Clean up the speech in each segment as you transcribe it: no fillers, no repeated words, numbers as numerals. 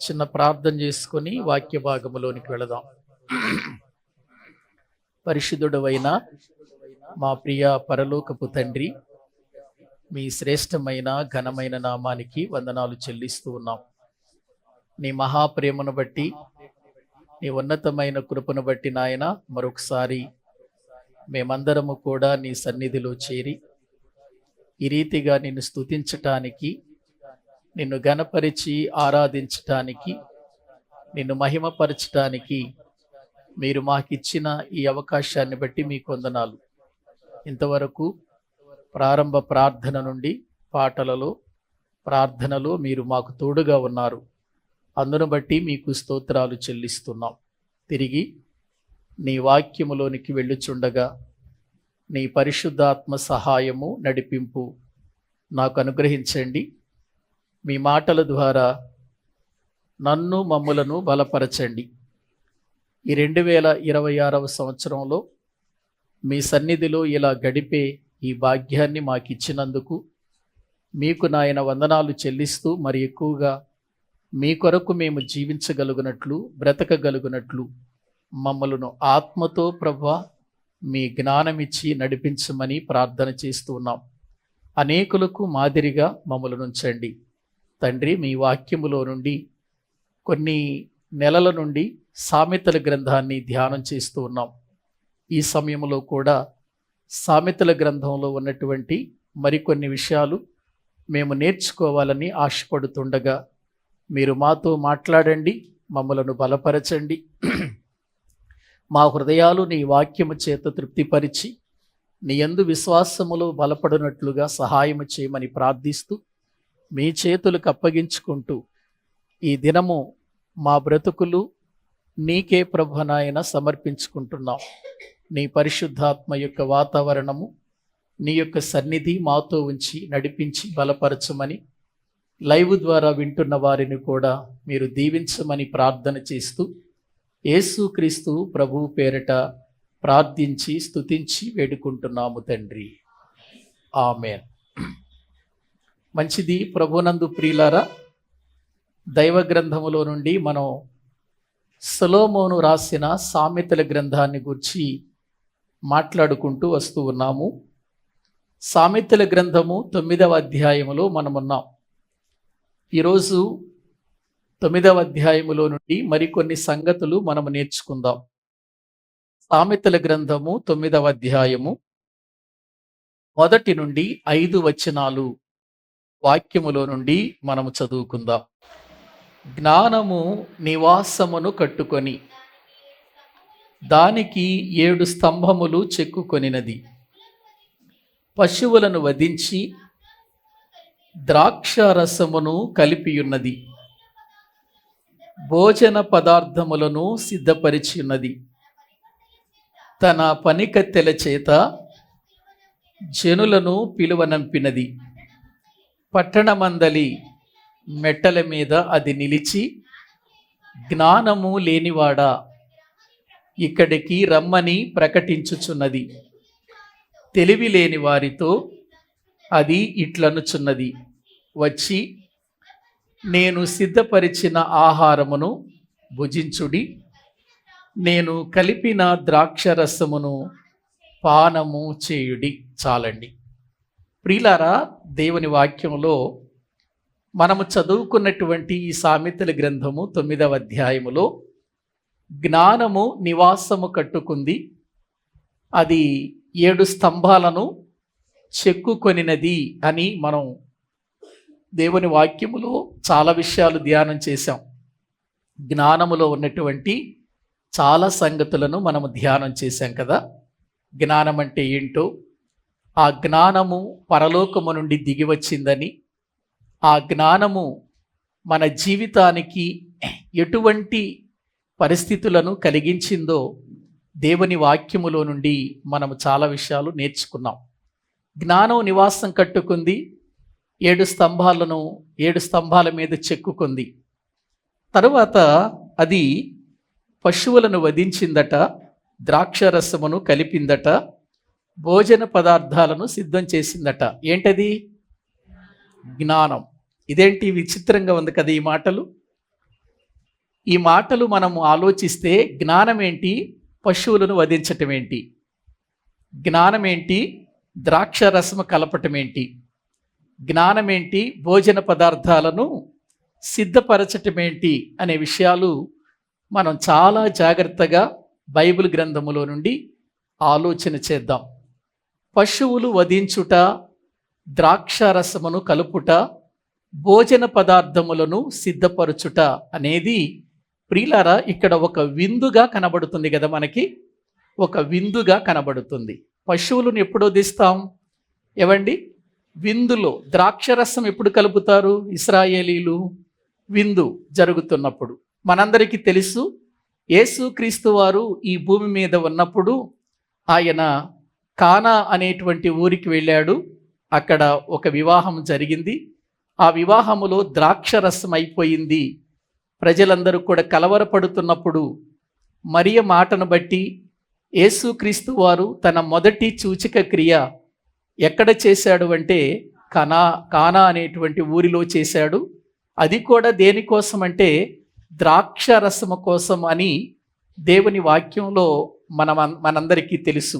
చిన్న ప్రార్థన చేసుకొని వాక్య భాగములోనికి వెళదాం. పరిశుద్ధుడవైన మా ప్రియ పరలోకపు తండ్రి, మీ శ్రేష్టమైన ఘనమైన నామానికి వందనాలు చెల్లిస్తూ ఉన్నాం. నీ మహాప్రేమను బట్టి, నీ ఉన్నతమైన కృపను బట్టి నాయన, మరొకసారి మేమందరము కూడా నీ సన్నిధిలో చేరి ఈ రీతిగా నిన్ను స్తుతించటానికి, నిన్ను ఘనపరిచి ఆరాధించటానికి, నిన్ను మహిమపరచటానికి మీరు మాకిచ్చిన ఈ అవకాశాన్ని బట్టి మీకు వందనాలు. ఇంతవరకు ప్రారంభ ప్రార్థన నుండి పాటలలో, ప్రార్థనలో మీరు మాకు తోడుగా ఉన్నారు. అందును బట్టి మీకు స్తోత్రాలు చెల్లిస్తున్నాం. తిరిగి నీ వాక్యములోనికి వెళ్ళుచుండగా నీ పరిశుద్ధాత్మ సహాయము, నడిపింపు నాకు అనుగ్రహించండి. మీ మాటల ద్వారా నన్ను, మమ్ములను బలపరచండి. ఈ 2026వ సంవత్సరంలో మీ సన్నిధిలో ఇలా గడిపే ఈ భాగ్యాన్ని మాకిచ్చినందుకు మీకు నాయన వందనాలు చెల్లిస్తూ, మరి ఎక్కువగా మీ కొరకు మేము జీవించగలుగునట్లు, బ్రతకగలుగునట్లు మమ్మలను ఆత్మతో ప్రభువా మీ జ్ఞానమిచ్చి నడిపించమని ప్రార్థన చేస్తూ ఉన్నాం. అనేకులకు మాదిరిగా మమ్మల్ని ఉంచండి తండ్రి. మీ వాక్యములో నుండి కొన్ని నెలల నుండి సామెతల గ్రంథాన్ని ధ్యానం చేస్తూ ఉన్నాం. ఈ సమయంలో కూడా సామెతల గ్రంథంలో ఉన్నటువంటి మరికొన్ని విషయాలు మేము నేర్చుకోవాలని ఆశపడుతుండగా మీరు మాతో మాట్లాడండి, మమ్మలను బలపరచండి. మా హృదయాలు నీ వాక్యము చేత తృప్తిపరిచి నీ యందు విశ్వాసములో బలపడినట్లుగా సహాయము చేయమని ప్రార్థిస్తూ మీ చేతులకు అప్పగించుకుంటూ ఈ దినము మా బ్రతుకులు నీకే ప్రభునాయన సమర్పించుకుంటున్నాం. నీ పరిశుద్ధాత్మ యొక్క వాతావరణము, నీ యొక్క సన్నిధి మాతో ఉంచి నడిపించి బలపరచమని, లైవ్ ద్వారా వింటున్న వారిని కూడా మీరు దీవించమని ప్రార్థన చేస్తూ యేసుక్రీస్తు ప్రభువు పేరట ప్రార్థించి స్తుతించి వేడుకుంటున్నాము తండ్రి, ఆమేన్. మంచిది. ప్రభునందు ప్రియులారా, దైవ గ్రంథములో నుండి మనం సొలొమోను రాసిన సామెతల గ్రంథాన్ని గురించి మాట్లాడుకుంటూ వస్తూ ఉన్నాము. సామెతల గ్రంథము 9వ అధ్యాయములో మనమున్నాం. ఈరోజు 9వ అధ్యాయములో నుండి మరికొన్ని సంగతులు మనము నేర్చుకుందాం. సామెతల గ్రంథము 9వ అధ్యాయము 1 నుండి 5 వచనాలు వాక్యములో నుండి మనము చదువుకుందాం. జ్ఞానము నివాసమును కట్టుకొని దానికి 7 స్తంభములు చెక్కుకొనినది. పశువులను వధించి ద్రాక్షారసమును కలిపియున్నది. భోజన పదార్థములను సిద్ధపరిచి ఉన్నది. తన పనికత్తెల చేత జనులను పిలువనంపినది. పట్టణమందలి మెట్టల మీద అది నిలిచి, జ్ఞానము లేనివాడా ఇక్కడికి రమ్మని ప్రకటించుచున్నది. తెలివి లేని వారితో అది ఇట్లనుచున్నది, వచ్చి నేను సిద్ధపరిచిన ఆహారమును భుజించుడి, నేను కలిపిన ద్రాక్షరసమును పానము చేయుడి. చాలండి. ప్రియులారా, దేవుని వాక్యంలో మనము చదువుకున్నటువంటి ఈ సామెతల గ్రంథము 9వ అధ్యాయములో జ్ఞానము నివాసము కట్టుకుంది, అది 7 స్తంభాలను చెక్కుకొనినది అని మనం దేవుని వాక్యములో చాలా విషయాలు ధ్యానం చేశాం. జ్ఞానములో ఉన్నటువంటి చాలా సంగతులను మనము ధ్యానం చేశాం కదా. జ్ఞానం అంటే ఏంటో, ఆ జ్ఞానము పరలోకము నుండి దిగి వచ్చిందని, ఆ జ్ఞానము మన జీవితానికి ఎటువంటి పరిస్థితులను కలిగించిందో దేవుని వాక్యములో నుండి మనము చాలా విషయాలు నేర్చుకున్నాం. జ్ఞానం నివాసం కట్టుకుంది, 7 స్తంభాల మీద చెక్కుకుంది. తరువాత అది పశువులను వధించిందట, ద్రాక్షరసమును కలిపిందట, భోజన పదార్థాలను సిద్ధం చేసిందట. ఏంటది? జ్ఞానం. ఇదేంటి విచిత్రంగా ఉంది కదా ఈ మాటలు. ఈ మాటలు మనము ఆలోచిస్తే జ్ఞానం ఏంటి, పశువులను వధించటం ఏంటి? జ్ఞానం ఏంటి, ద్రాక్ష రసము కలపటం ఏంటి? జ్ఞానం ఏంటి, భోజన పదార్థాలను సిద్ధపరచటం ఏంటి అనే విషయాలు మనం చాలా జాగ్రత్తగా బైబిల్ గ్రంథములో నుండి ఆలోచన చేద్దాం. పశువులు వధించుట, ద్రాక్ష రసమును కలుపుట, భోజన పదార్థములను సిద్ధపరచుట అనేది ప్రియులారా ఇక్కడ ఒక విందుగా కనబడుతుంది కదా. మనకి ఒక విందుగా కనబడుతుంది. పశువులను ఎప్పుడు వధిస్తాం ఏవండి? విందులో. ద్రాక్షరసం ఎప్పుడు కలుపుతారు ఇశ్రాయేలీలు? విందు జరుగుతున్నప్పుడు. మనందరికీ తెలుసు, యేసుక్రీస్తు వారు ఈ భూమి మీద ఉన్నప్పుడు ఆయన కానా అనేటువంటి ఊరికి వెళ్ళాడు. అక్కడ ఒక వివాహం జరిగింది. ఆ వివాహములో ద్రాక్షరసం అయిపోయింది. ప్రజలందరూ కూడా కలవరపడుతున్నప్పుడు మరియ మాటను బట్టి యేసుక్రీస్తు వారు తన మొదటి సూచక క్రియ ఎక్కడ చేశాడు అంటే కానా అనేటువంటి ఊరిలో చేశాడు. అది కూడా దేనికోసం అంటే ద్రాక్ష రసము కోసం అని దేవుని వాక్యంలో మనందరికీ తెలుసు.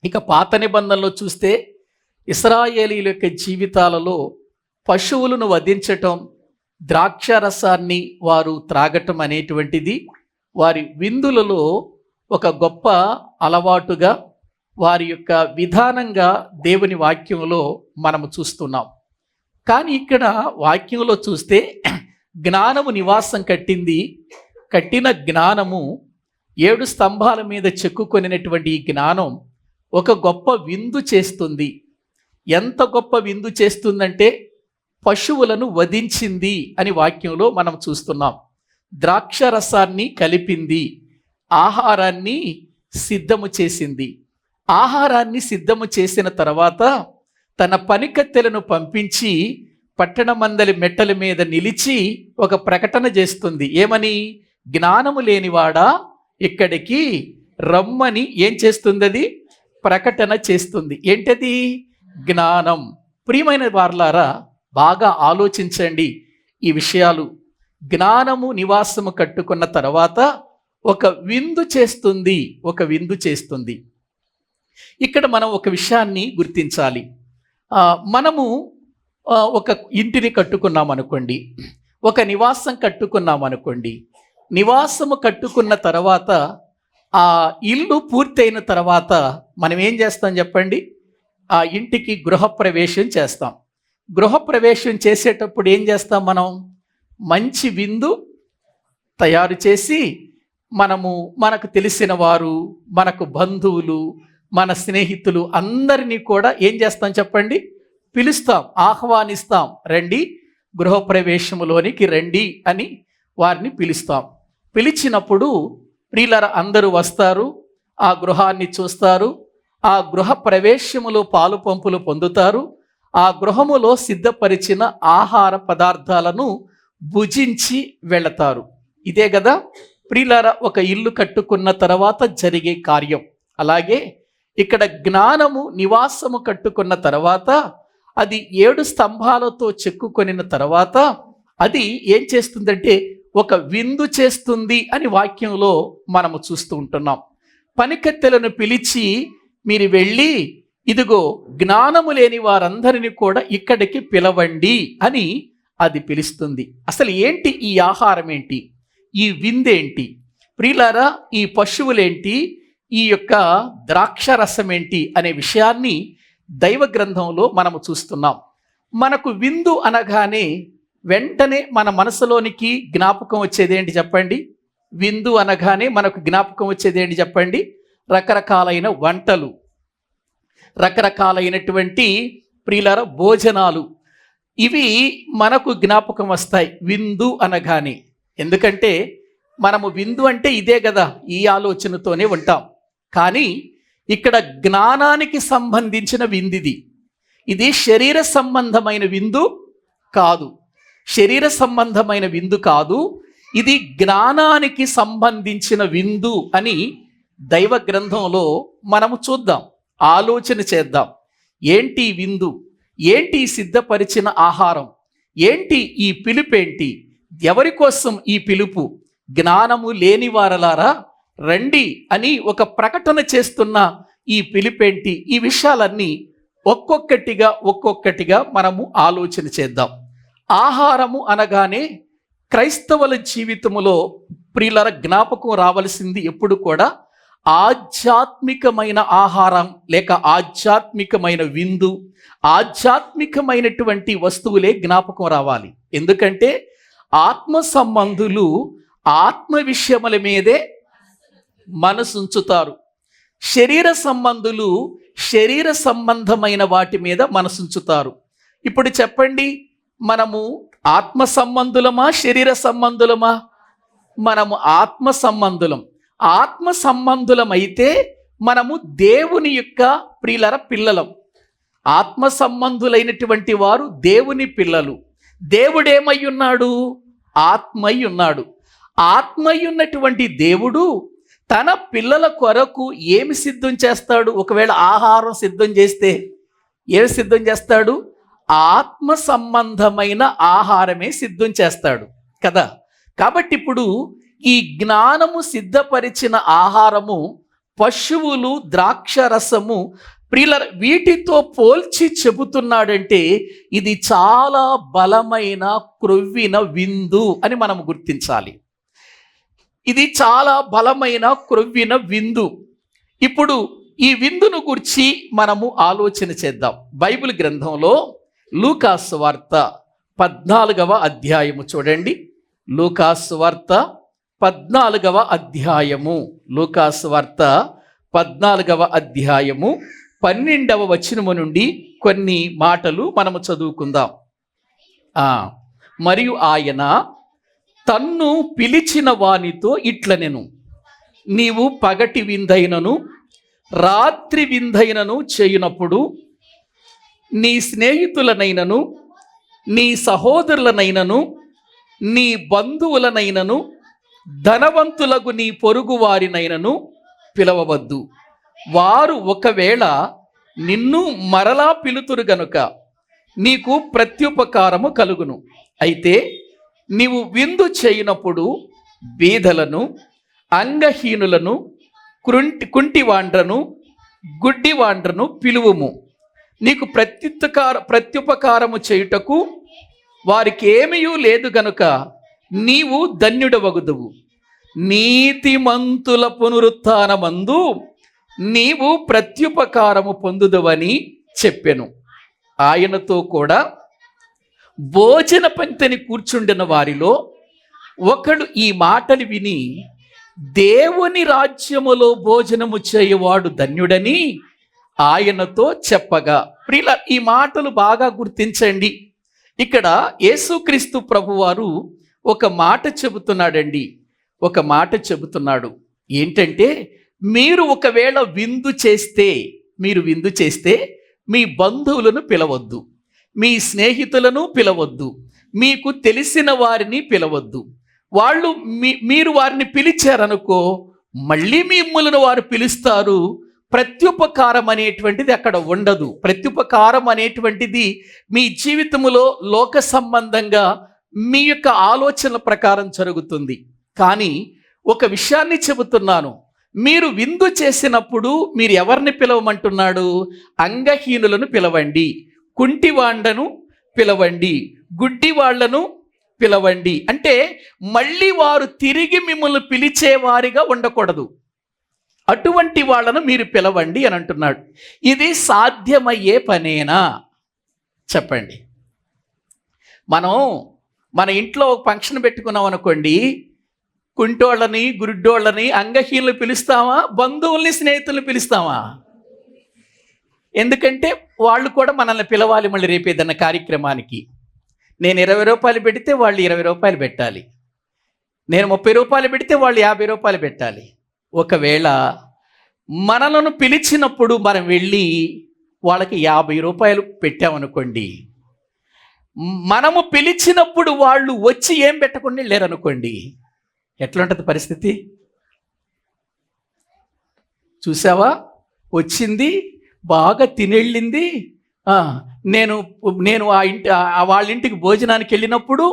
ఇక పాత నిబంధనలో చూస్తే ఇశ్రాయేలీల యొక్క జీవితాలలో పశువులను వధించటం, ద్రాక్ష రసాన్ని వారు త్రాగటం అనేటువంటిది వారి విందులలో ఒక గొప్ప అలవాటుగా, వారి యొక్క విధానంగా దేవుని వాక్యంలో మనము చూస్తున్నాం. కానీ ఇక్కడ వాక్యంలో చూస్తే జ్ఞానము నివాసం కట్టిన జ్ఞానము 7 స్తంభాల మీద చెక్కుకొనినటువంటి ఈ జ్ఞానం ఒక గొప్ప విందు చేస్తుంది. ఎంత గొప్ప విందు చేస్తుందంటే పశువులను వధించింది అని వాక్యంలో మనం చూస్తున్నాం. ద్రాక్ష రసాన్ని కలిపింది, ఆహారాన్ని సిద్ధము చేసింది. ఆహారాన్ని సిద్ధము చేసిన తర్వాత తన పనికత్తెలను పంపించి పట్టణమందలి మెట్టల మీద నిలిచి ఒక ప్రకటన చేస్తుంది. ఏమని? జ్ఞానము లేనివాడా ఇక్కడికి రమ్మని ఏం చేస్తుంది? అది ప్రకటన చేస్తుంది. ఏంటది? జ్ఞానం. ప్రియమైన వారలారా, బాగా ఆలోచించండి ఈ విషయాలు. జ్ఞానము నివాసము కట్టుకున్న తర్వాత ఒక విందు చేస్తుంది. ఇక్కడ మనం ఒక విషయాన్ని గుర్తించాలి. మనము ఒక ఇంటిని కట్టుకున్నాం అనుకోండి, ఒక నివాసం కట్టుకున్నాం అనుకోండి. నివాసము కట్టుకున్న తర్వాత ఆ ఇల్లు పూర్తయిన తర్వాత మనం ఏం చేస్తాం చెప్పండి? ఆ ఇంటికి గృహప్రవేశం చేస్తాం. గృహప్రవేశం చేసేటప్పుడు ఏం చేస్తాం? మనం మంచి విందు తయారు చేసి మనకు తెలిసిన వారు, మనకు బంధువులు, మన స్నేహితులు అందరినీ కూడా ఏం చేస్తాం చెప్పండి? పిలుస్తాం, ఆహ్వానిస్తాం. రండి, గృహప్రవేశములోనికి రండి అని వారిని పిలుస్తాం. పిలిచినప్పుడు ప్రియులారా అందరూ వస్తారు, ఆ గృహాన్ని చూస్తారు, ఆ గృహ ప్రవేశములో పాలు పంపులు పొందుతారు. ఆ గృహములో సిద్ధపరిచిన ఆహార పదార్థాలను భుజించి వెళతారు. ఇదే కదా ప్రియులారా ఒక ఇల్లు కట్టుకున్న తర్వాత జరిగే కార్యం. అలాగే ఇక్కడ జ్ఞానము నివాసము కట్టుకున్న తర్వాత అది 7 స్తంభాలతో చెక్కుకొనిన తర్వాత అది ఏం చేస్తుందంటే ఒక విందు చేస్తుంది అని వాక్యంలో మనము చూస్తూ ఉంటున్నాం. పనికత్తెలను పిలిచి మీరు వెళ్ళి ఇదిగో జ్ఞానము లేని వారందరినీ కూడా ఇక్కడికి పిలవండి అని అది పిలుస్తుంది. అసలు ఏంటి ఈ ఆహారం? ఏంటి ఈ విందేంటి? ప్రియులారా, ఈ పశువులేంటి, ఈ యొక్క ద్రాక్ష రసం ఏంటి అనే విషయాన్ని దైవ గ్రంథంలో మనము చూస్తున్నాం. మనకు విందు అనగానే వెంటనే మన మనసులోనికి జ్ఞాపకం వచ్చేది ఏంటి చెప్పండి? విందు అనగానే మనకు జ్ఞాపకం వచ్చేది ఏంటి చెప్పండి? రకరకాలైన వంటలు, రకరకాలైనటువంటి ప్రియులారా భోజనాలు, ఇవి మనకు జ్ఞాపకం వస్తాయి విందు అనగానే. ఎందుకంటే మనము విందు అంటే ఇదే కదా, ఈ ఆలోచనతోనే ఉంటాం. కానీ ఇక్కడ జ్ఞానానికి సంబంధించిన విందిది. ఇది శరీర సంబంధమైన విందు కాదు. శరీర సంబంధమైన విందు కాదు, ఇది జ్ఞానానికి సంబంధించిన విందు అని దైవ గ్రంథంలో మనము చూద్దాం, ఆలోచన చేద్దాం. ఏంటి విందు? ఏంటి సిద్ధపరిచిన ఆహారం? ఏంటి ఈ పిలుపేంటి? ఎవరి కోసం ఈ పిలుపు? జ్ఞానము లేని వారలారా రండి అని ఒక ప్రకటన చేస్తున్న ఈ పిలిపేంటి? ఈ విషయాలన్నీ ఒక్కొక్కటిగా మనము ఆలోచన చేద్దాం. ఆహారము అనగానే క్రైస్తవుల జీవితములో ప్రియులర జ్ఞాపకం రావలసింది ఎప్పుడు కూడా ఆధ్యాత్మికమైన ఆహారం, లేక ఆధ్యాత్మికమైన విందు, ఆధ్యాత్మికమైనటువంటి వస్తువులే జ్ఞాపకం రావాలి. ఎందుకంటే ఆత్మ సంబంధులు ఆత్మ విషయముల మీదే మనసుంచుతారు. శరీర సంబంధులు శరీర సంబంధమైన వాటి మీద మనసుంచుతారు. ఇప్పుడు చెప్పండి, మనము ఆత్మ సంబంధులమా శరీర సంబంధులమా? మనము ఆత్మ సంబంధులం. ఆత్మ సంబంధులమైతే మనము దేవుని యొక్క ప్రియులర పిల్లలం. ఆత్మ సంబంధులైనటువంటి వారు దేవుని పిల్లలు. దేవుడేమై ఉన్నాడు? ఆత్మై ఉన్నాడు. ఆత్మై ఉన్నటువంటి దేవుడు తన పిల్లల కొరకు ఏమి సిద్ధం చేస్తాడు? ఒకవేళ ఆహారం సిద్ధం చేస్తే ఏమి సిద్ధం చేస్తాడు? ఆత్మ సంబంధమైన ఆహారమే సిద్ధం చేస్తాడు కదా. కాబట్టి ఇప్పుడు ఈ జ్ఞానము సిద్ధపరిచిన ఆహారము, పశువులు, ద్రాక్షరసము, ప్రియుల వీటితో పోల్చి చెబుతున్నాడంటే ఇది చాలా బలమైన క్రొవ్విన విందు అని మనం గుర్తించాలి. ఇది చాలా బలమైన క్రొవ్విన విందు. ఇప్పుడు ఈ విందును గురించి మనము ఆలోచన చేద్దాం. బైబిల్ గ్రంథంలో లూకాసు వార్త 14వ అధ్యాయము చూడండి. లూకాసు వార్త 14వ అధ్యాయము, లూకాసు వార్త 14వ అధ్యాయము 12వ వచనము నుండి కొన్ని మాటలు మనము చదువుకుందాం. మరియు ఆయన తన్ను పిలిచిన వానితో ఇట్లనెను, నీవు పగటి విందైనను రాత్రి విందైనను చేయునప్పుడు నీ స్నేహితులనైనను నీ సహోదరులనైనను నీ బంధువులనైనను ధనవంతులకు నీ పొరుగు వారినైనను పిలవవద్దు. వారు ఒకవేళ నిన్ను మరలా పిలుతురు గనుక నీకు ప్రత్యుపకారము కలుగును. అయితే నీవు విందు చేయునప్పుడు బీదలను, అంగహీనులను, కుంటివాండ్రను, గుడ్డివాండ్రను పిలువుము. నీకు ప్రత్యుపకారము చేయుటకు వారికి ఏమీ లేదు గనుక నీవు ధన్యుడవగుదువు. నీతిమంతుల పునరుత్థానమందు నీవు ప్రత్యుపకారము పొందుదువని చెప్పెను. ఆయనతో కూడా భోజన పంక్తిని కూర్చుండిన వారిలో ఒకడు ఈ మాటలు విని, దేవుని రాజ్యములో భోజనము చేయువాడు ధన్యుడని ఆయనతో చెప్పగా. ప్రియుల, ఈ మాటలు బాగా గుర్తించండి. ఇక్కడ యేసుక్రీస్తు ప్రభువారు ఒక మాట చెబుతున్నాడండి. ఒక మాట చెబుతున్నాడు. ఏంటంటే, మీరు ఒకవేళ విందు చేస్తే మీ బంధువులను పిలవద్దు, మీ స్నేహితులను పిలవద్దు, మీకు తెలిసిన వారిని పిలవద్దు. వాళ్ళు మీరు వారిని పిలిచారనుకో, మళ్ళీ మిమ్మల్ని వారు పిలుస్తారు. ప్రత్యుపకారం అనేటువంటిది అక్కడ ఉండదు. ప్రత్యుపకారం అనేటువంటిది మీ జీవితంలో లోక సంబంధంగా మీ యొక్క ఆలోచన ప్రకారం జరుగుతుంది. కానీ ఒక విషయాన్ని చెబుతున్నాను, మీరు విందు చేసినప్పుడు మీరు ఎవరిని పిలవమంటున్నాడు? అంగహీనులను పిలవండి, కుంటివాండను పిలవండి, గుడ్డి వాళ్లను పిలవండి. అంటే మళ్ళీ వారు తిరిగి మిమ్మల్ని పిలిచేవారిగా ఉండకూడదు, అటువంటి వాళ్ళను మీరు పిలవండి అని అంటున్నాడు. ఇది సాధ్యమయ్యే పనేనా చెప్పండి? మన ఇంట్లో ఒక ఫంక్షన్ పెట్టుకున్నాం అనుకోండి, కుంటోళ్ళని, గురుడ్డోళ్ళని, అంగహీనులు పిలుస్తామా? బంధువుల్ని, స్నేహితుల్ని పిలుస్తామా? ఎందుకంటే వాళ్ళు కూడా మనల్ని పిలవాలి. మళ్ళీ రేపు ఏదన్నా కార్యక్రమానికి నేను 20 రూపాయలు పెడితే వాళ్ళు 20 రూపాయలు పెట్టాలి, నేను 30 రూపాయలు పెడితే వాళ్ళు 50 రూపాయలు పెట్టాలి. ఒకవేళ మనలను పిలిచినప్పుడు మనం వెళ్ళి వాళ్ళకి 50 రూపాయలు పెట్టామనుకోండి, మనము పిలిచినప్పుడు వాళ్ళు వచ్చి ఏం పెట్టకుండా వెళ్ళారనుకోండి, ఎట్లా ఉంటుంది పరిస్థితి? చూసావా, వచ్చింది బాగా తినెళ్ళింది. నేను వాళ్ళ ఇంటికి భోజనానికి వెళ్ళినప్పుడు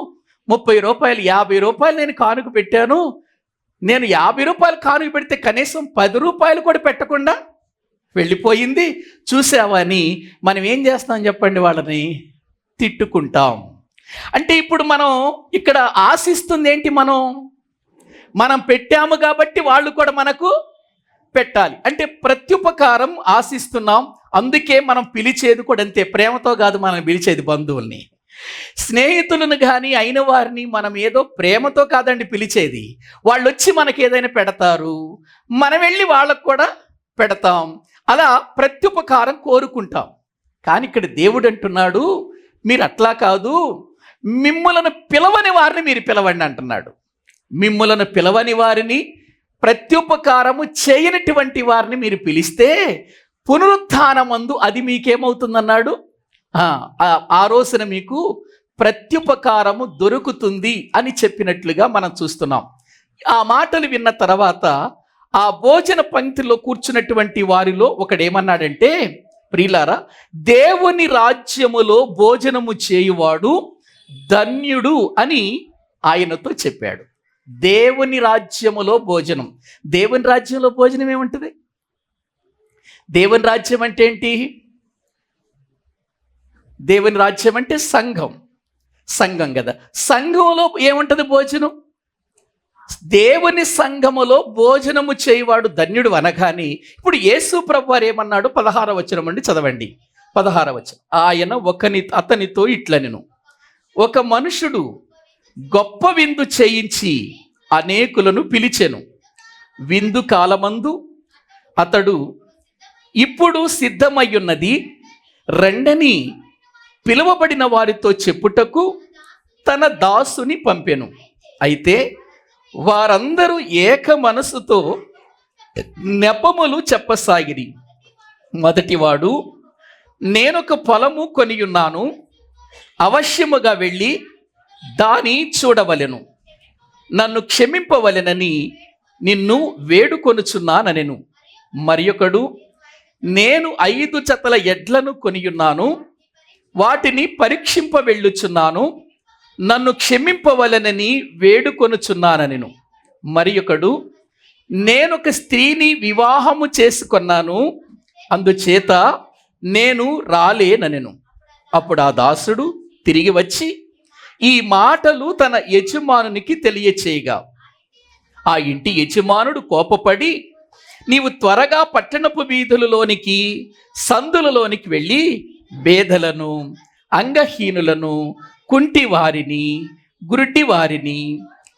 30 రూపాయలు 50 రూపాయలు నేను కానుక పెట్టాను, నేను 50 రూపాయలు కానుక పెడితే కనీసం 10 రూపాయలు కూడా పెట్టకుండా వెళ్ళిపోయింది, చూసావా అని మనం ఏం చేస్తాం చెప్పండి, వాళ్ళని తిట్టుకుంటాం. అంటే ఇప్పుడు మనం ఇక్కడ ఆశిస్తుంది ఏంటి, మనం పెట్టాము కాబట్టి వాళ్ళు కూడా మనకు పెట్టాలి. అంటే ప్రత్యుపకారం ఆశిస్తున్నాం. అందుకే మనం పిలిచేది కూడా అంతే, ప్రేమతో కాదు మనం పిలిచేది బంధువుల్ని, స్నేహితులను కానీ అయిన వారిని మనం ఏదో ప్రేమతో కాదండి పిలిచేది. వాళ్ళు వచ్చి మనకి ఏదైనా పెడతారు, మనం వెళ్ళి వాళ్ళకు కూడా పెడతాం. అలా ప్రత్యుపకారం కోరుకుంటాం. కానీ ఇక్కడ దేవుడు అంటున్నాడు, మీరు అట్లా కాదు, మిమ్ములను పిలవని వారిని మీరు పిలవండి అంటున్నాడు. మిమ్ములను పిలవని వారిని, ప్రత్యుపకారము చేయనటువంటి వారిని మీరు పిలిస్తే పునరుత్థానమందు అది మీకేమవుతుందన్నాడు, ఆ రోజున మీకు ప్రత్యుపకారము దొరుకుతుంది అని చెప్పినట్లుగా మనం చూస్తున్నాం. ఆ మాటలు విన్న తర్వాత ఆ భోజన పంక్తిలో కూర్చున్నటువంటి వారిలో ఒకడేమన్నాడంటే, ప్రియులారా, దేవుని రాజ్యములో భోజనము చేయువాడు ధన్యుడు అని ఆయనతో చెప్పాడు. దేవుని రాజ్యములో భోజనం. దేవుని రాజ్యంలో భోజనం ఏముంటుంది? దేవుని రాజ్యం అంటే ఏంటి? దేవుని రాజ్యం అంటే సంఘం కదా. సంఘంలో ఏముంటుంది? భోజనం. దేవుని సంఘములో భోజనము చేయవాడు ధన్యుడు అనగాని ఇప్పుడు యేసు ప్రభు వారు ఏమన్నాడు? 16వ వచనం అండి, చదవండి. 16వ వచనం. ఆయన అతనితో ఇట్లనెను, ఒక మనుషుడు గొప్ప విందు చేయించి అనేకులను పిలిచెను. విందు కాలమందు అతడు ఇప్పుడు సిద్ధమయ్యున్నది రెండని పిలువబడిన వారితో చెప్పుటకు తన దాసుని పంపెను. అయితే వారందరూ ఏక మనసుతో నెపములు చెప్పసాగిరి. మొదటివాడు, నేనొక పొలము కొనియున్నాను, అవశ్యముగా వెళ్ళి దాని చూడవలెను, నన్ను క్షమింపవలెనని నిన్ను వేడుకొనుచున్నానెను. మరి ఒకడు, నేను 5 జతల ఎడ్లను కొనియున్నాను, వాటిని పరీక్షింప వెళ్ళుచున్నాను, నన్ను క్షమింపవలెనని వేడుకొనుచున్నానెను. మరి ఒకడు, నేనొక స్త్రీని వివాహము చేసుకొన్నాను, అందుచేత నేను రాలేనెను. అప్పుడు ఆ దాసుడు తిరిగి వచ్చి ఈ మాటలు తన యజమానునికి తెలియచేయగా, ఆ ఇంటి యజమానుడు కోపపడి, నీవు త్వరగా పట్టణపు వీధులలోనికి సందులలోనికి వెళ్ళి బేదలను, అంగహీనులను, కుంటివారిని, గురుటివారిని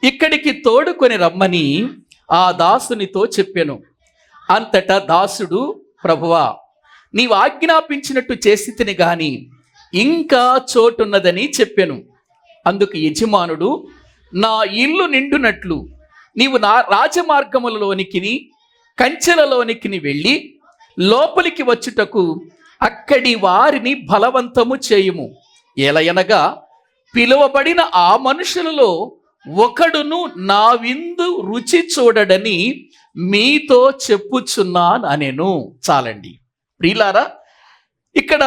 ఇక్కడికి తోడుకొని రమ్మని ఆ దాసునితో చెప్పెను. అంతటా దాసుడు, ప్రభువా, నీవు ఆజ్ఞాపించినట్టు చేసితిని గాని ఇంకా చోటున్నదని చెప్పెను. అందుకు యజమానుడు, నా ఇల్లు నిండునట్లు నీవు నా రాజమార్గములలోనికి కంచెలలోనికి వెళ్ళి లోపలికి వచ్చుటకు అక్కడి వారిని బలవంతము చేయుము. ఎలయనగా పిలువబడిన ఆ మనుషులలో ఒకడును నా విందు రుచి చూడడని మీతో చెప్పుచున్నాను అనెను. చాలండి ప్రియులారా. ఇక్కడ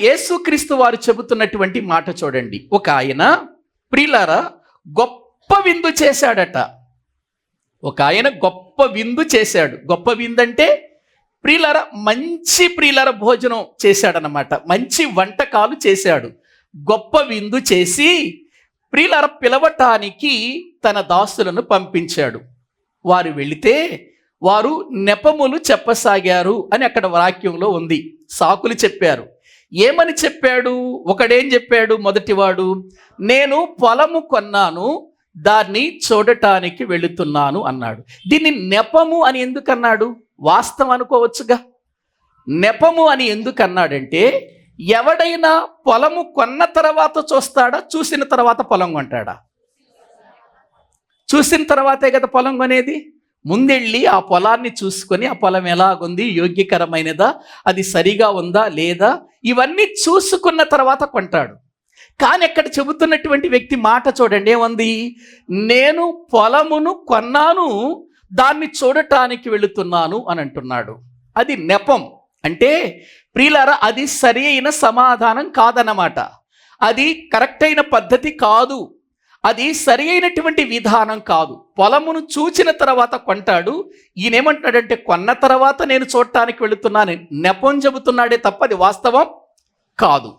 యేసుక్రీస్తు వారు చెబుతున్నటువంటి మాట చూడండి. ఒక ఆయన ప్రియులారా గొప్ప విందు చేశాడట. ఒక ఆయన గొప్ప విందు చేశాడు. గొప్ప విందు అంటే ప్రియులారా మంచి భోజనం చేశాడనమాట. మంచి వంటకాలు చేశాడు. గొప్ప విందు చేసి ప్రియులారా పిలవటానికి తన దాసులను పంపించాడు. వారు వెళితే వారు నెపములు చెప్పసాగారు అని అక్కడ వాక్యంలో ఉంది. సాకులు చెప్పారు. ఏమని చెప్పాడు? ఒకడేం చెప్పాడు? మొదటివాడు, నేను పొలము కొన్నాను, దాన్ని చూడటానికి వెళుతున్నాను అన్నాడు. దీన్ని నెపము అని ఎందుకు అన్నాడు? వాస్తవం అనుకోవచ్చుగా. నెపము అని ఎందుకు అన్నాడంటే, ఎవడైనా పొలము కొన్న తర్వాత చూస్తాడా? చూసిన తర్వాత పొలం కొంటాడా? చూసిన తర్వాతే కదా పొలం కొనేది. ముందెళ్ళి ఆ పొలాన్ని చూసుకొని ఆ పొలం ఎలాగుంది, యోగ్యకరమైనదా, అది సరిగా ఉందా లేదా, ఇవన్నీ చూసుకున్న తర్వాత కొంటాడు. కానీ ఇక్కడ చెబుతున్నటువంటి వ్యక్తి మాట చూడండి, ఏముంది? నేను పొలమును కొన్నాను, దాన్ని చూడటానికి వెళుతున్నాను అని అంటున్నాడు. అది నెపం. అంటే ప్రియులారా అది సరి అయిన సమాధానం కాదన్నమాట. అది కరెక్ట్ అయిన పద్ధతి కాదు. అది సరి అయినటువంటి విధానం కాదు. పొలమును చూచిన తర్వాత కొంటాడు. ఈయనేమంటున్నాడంటే కొన్న తర్వాత నేను చూడటానికి వెళుతున్నాను, నెపం చెబుతున్నాడే తప్ప అది వాస్తవం కాదు.